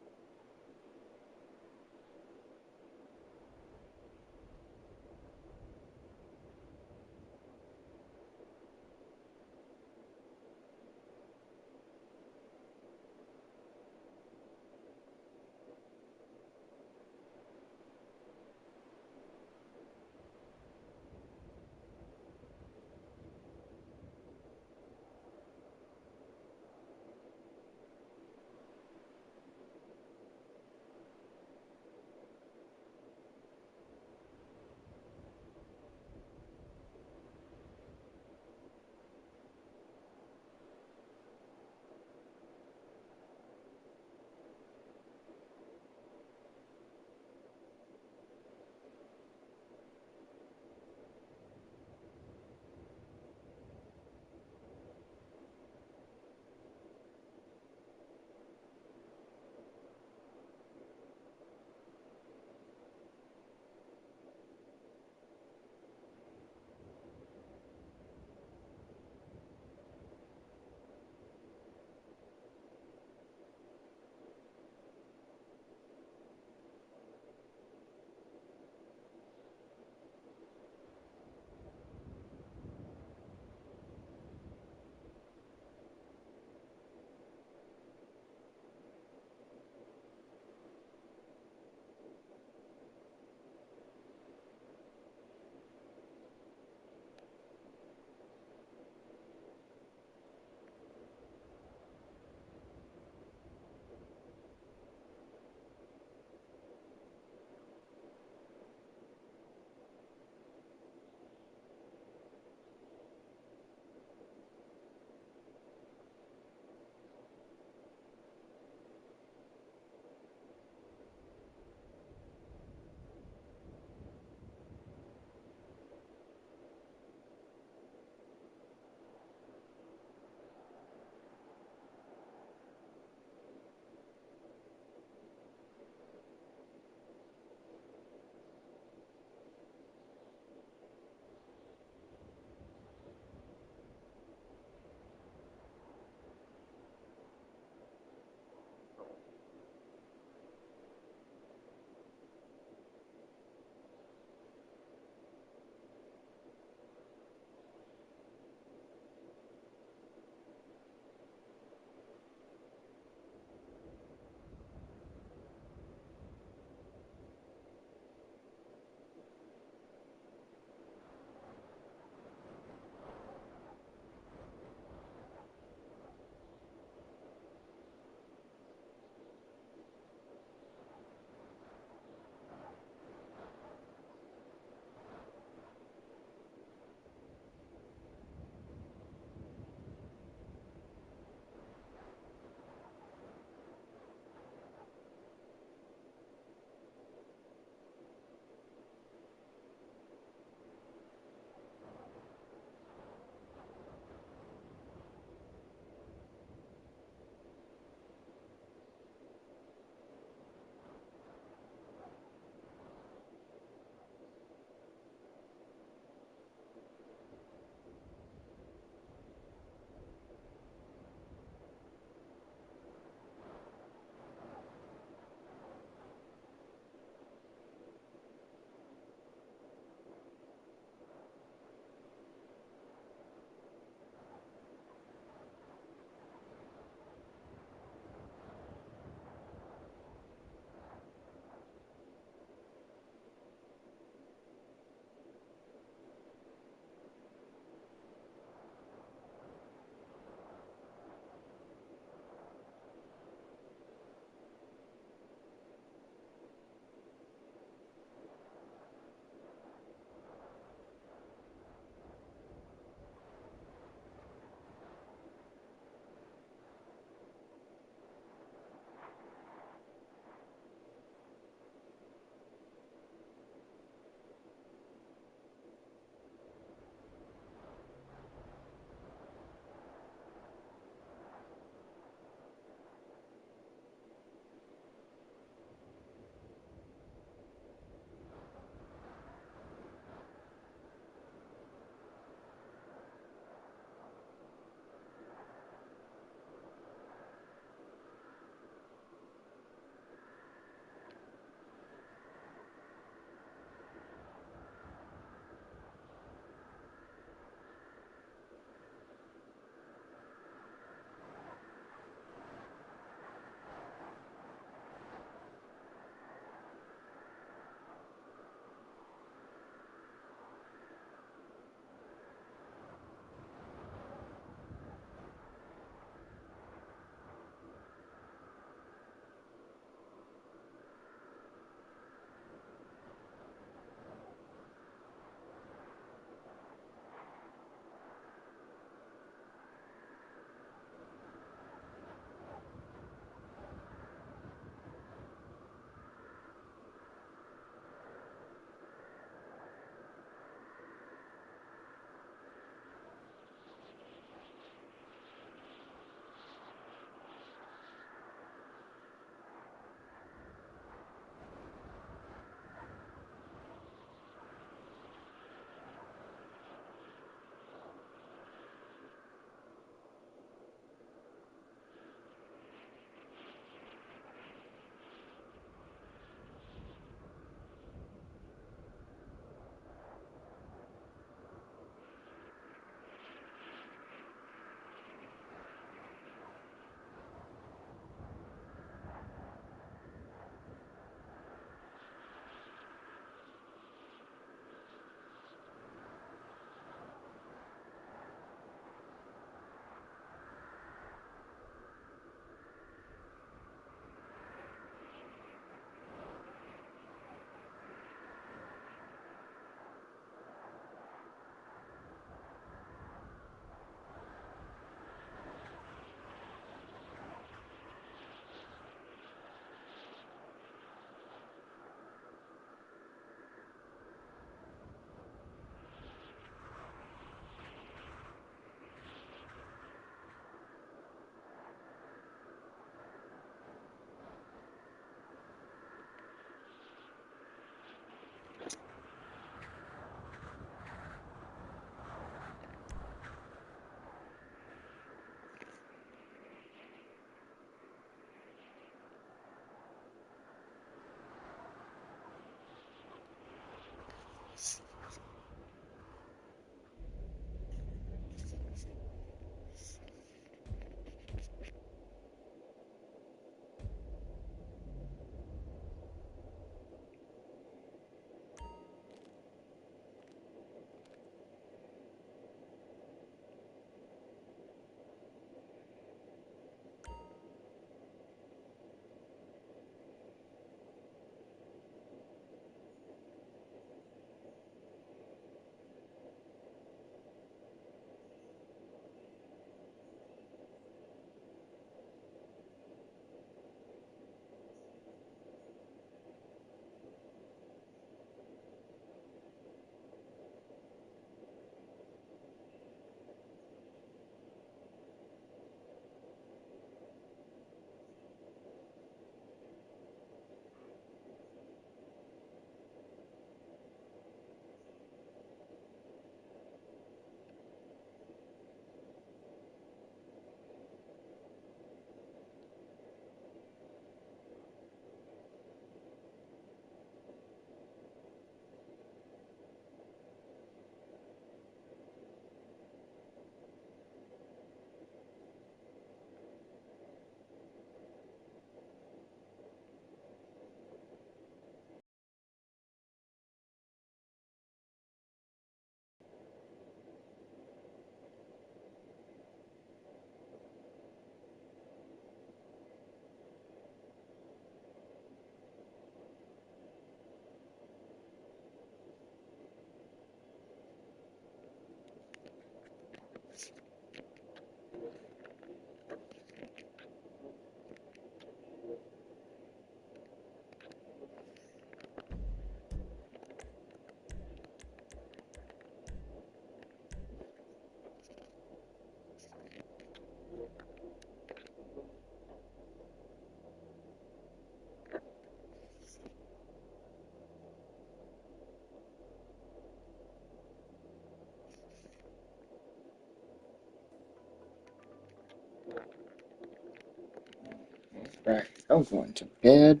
Right, I'm going to bed.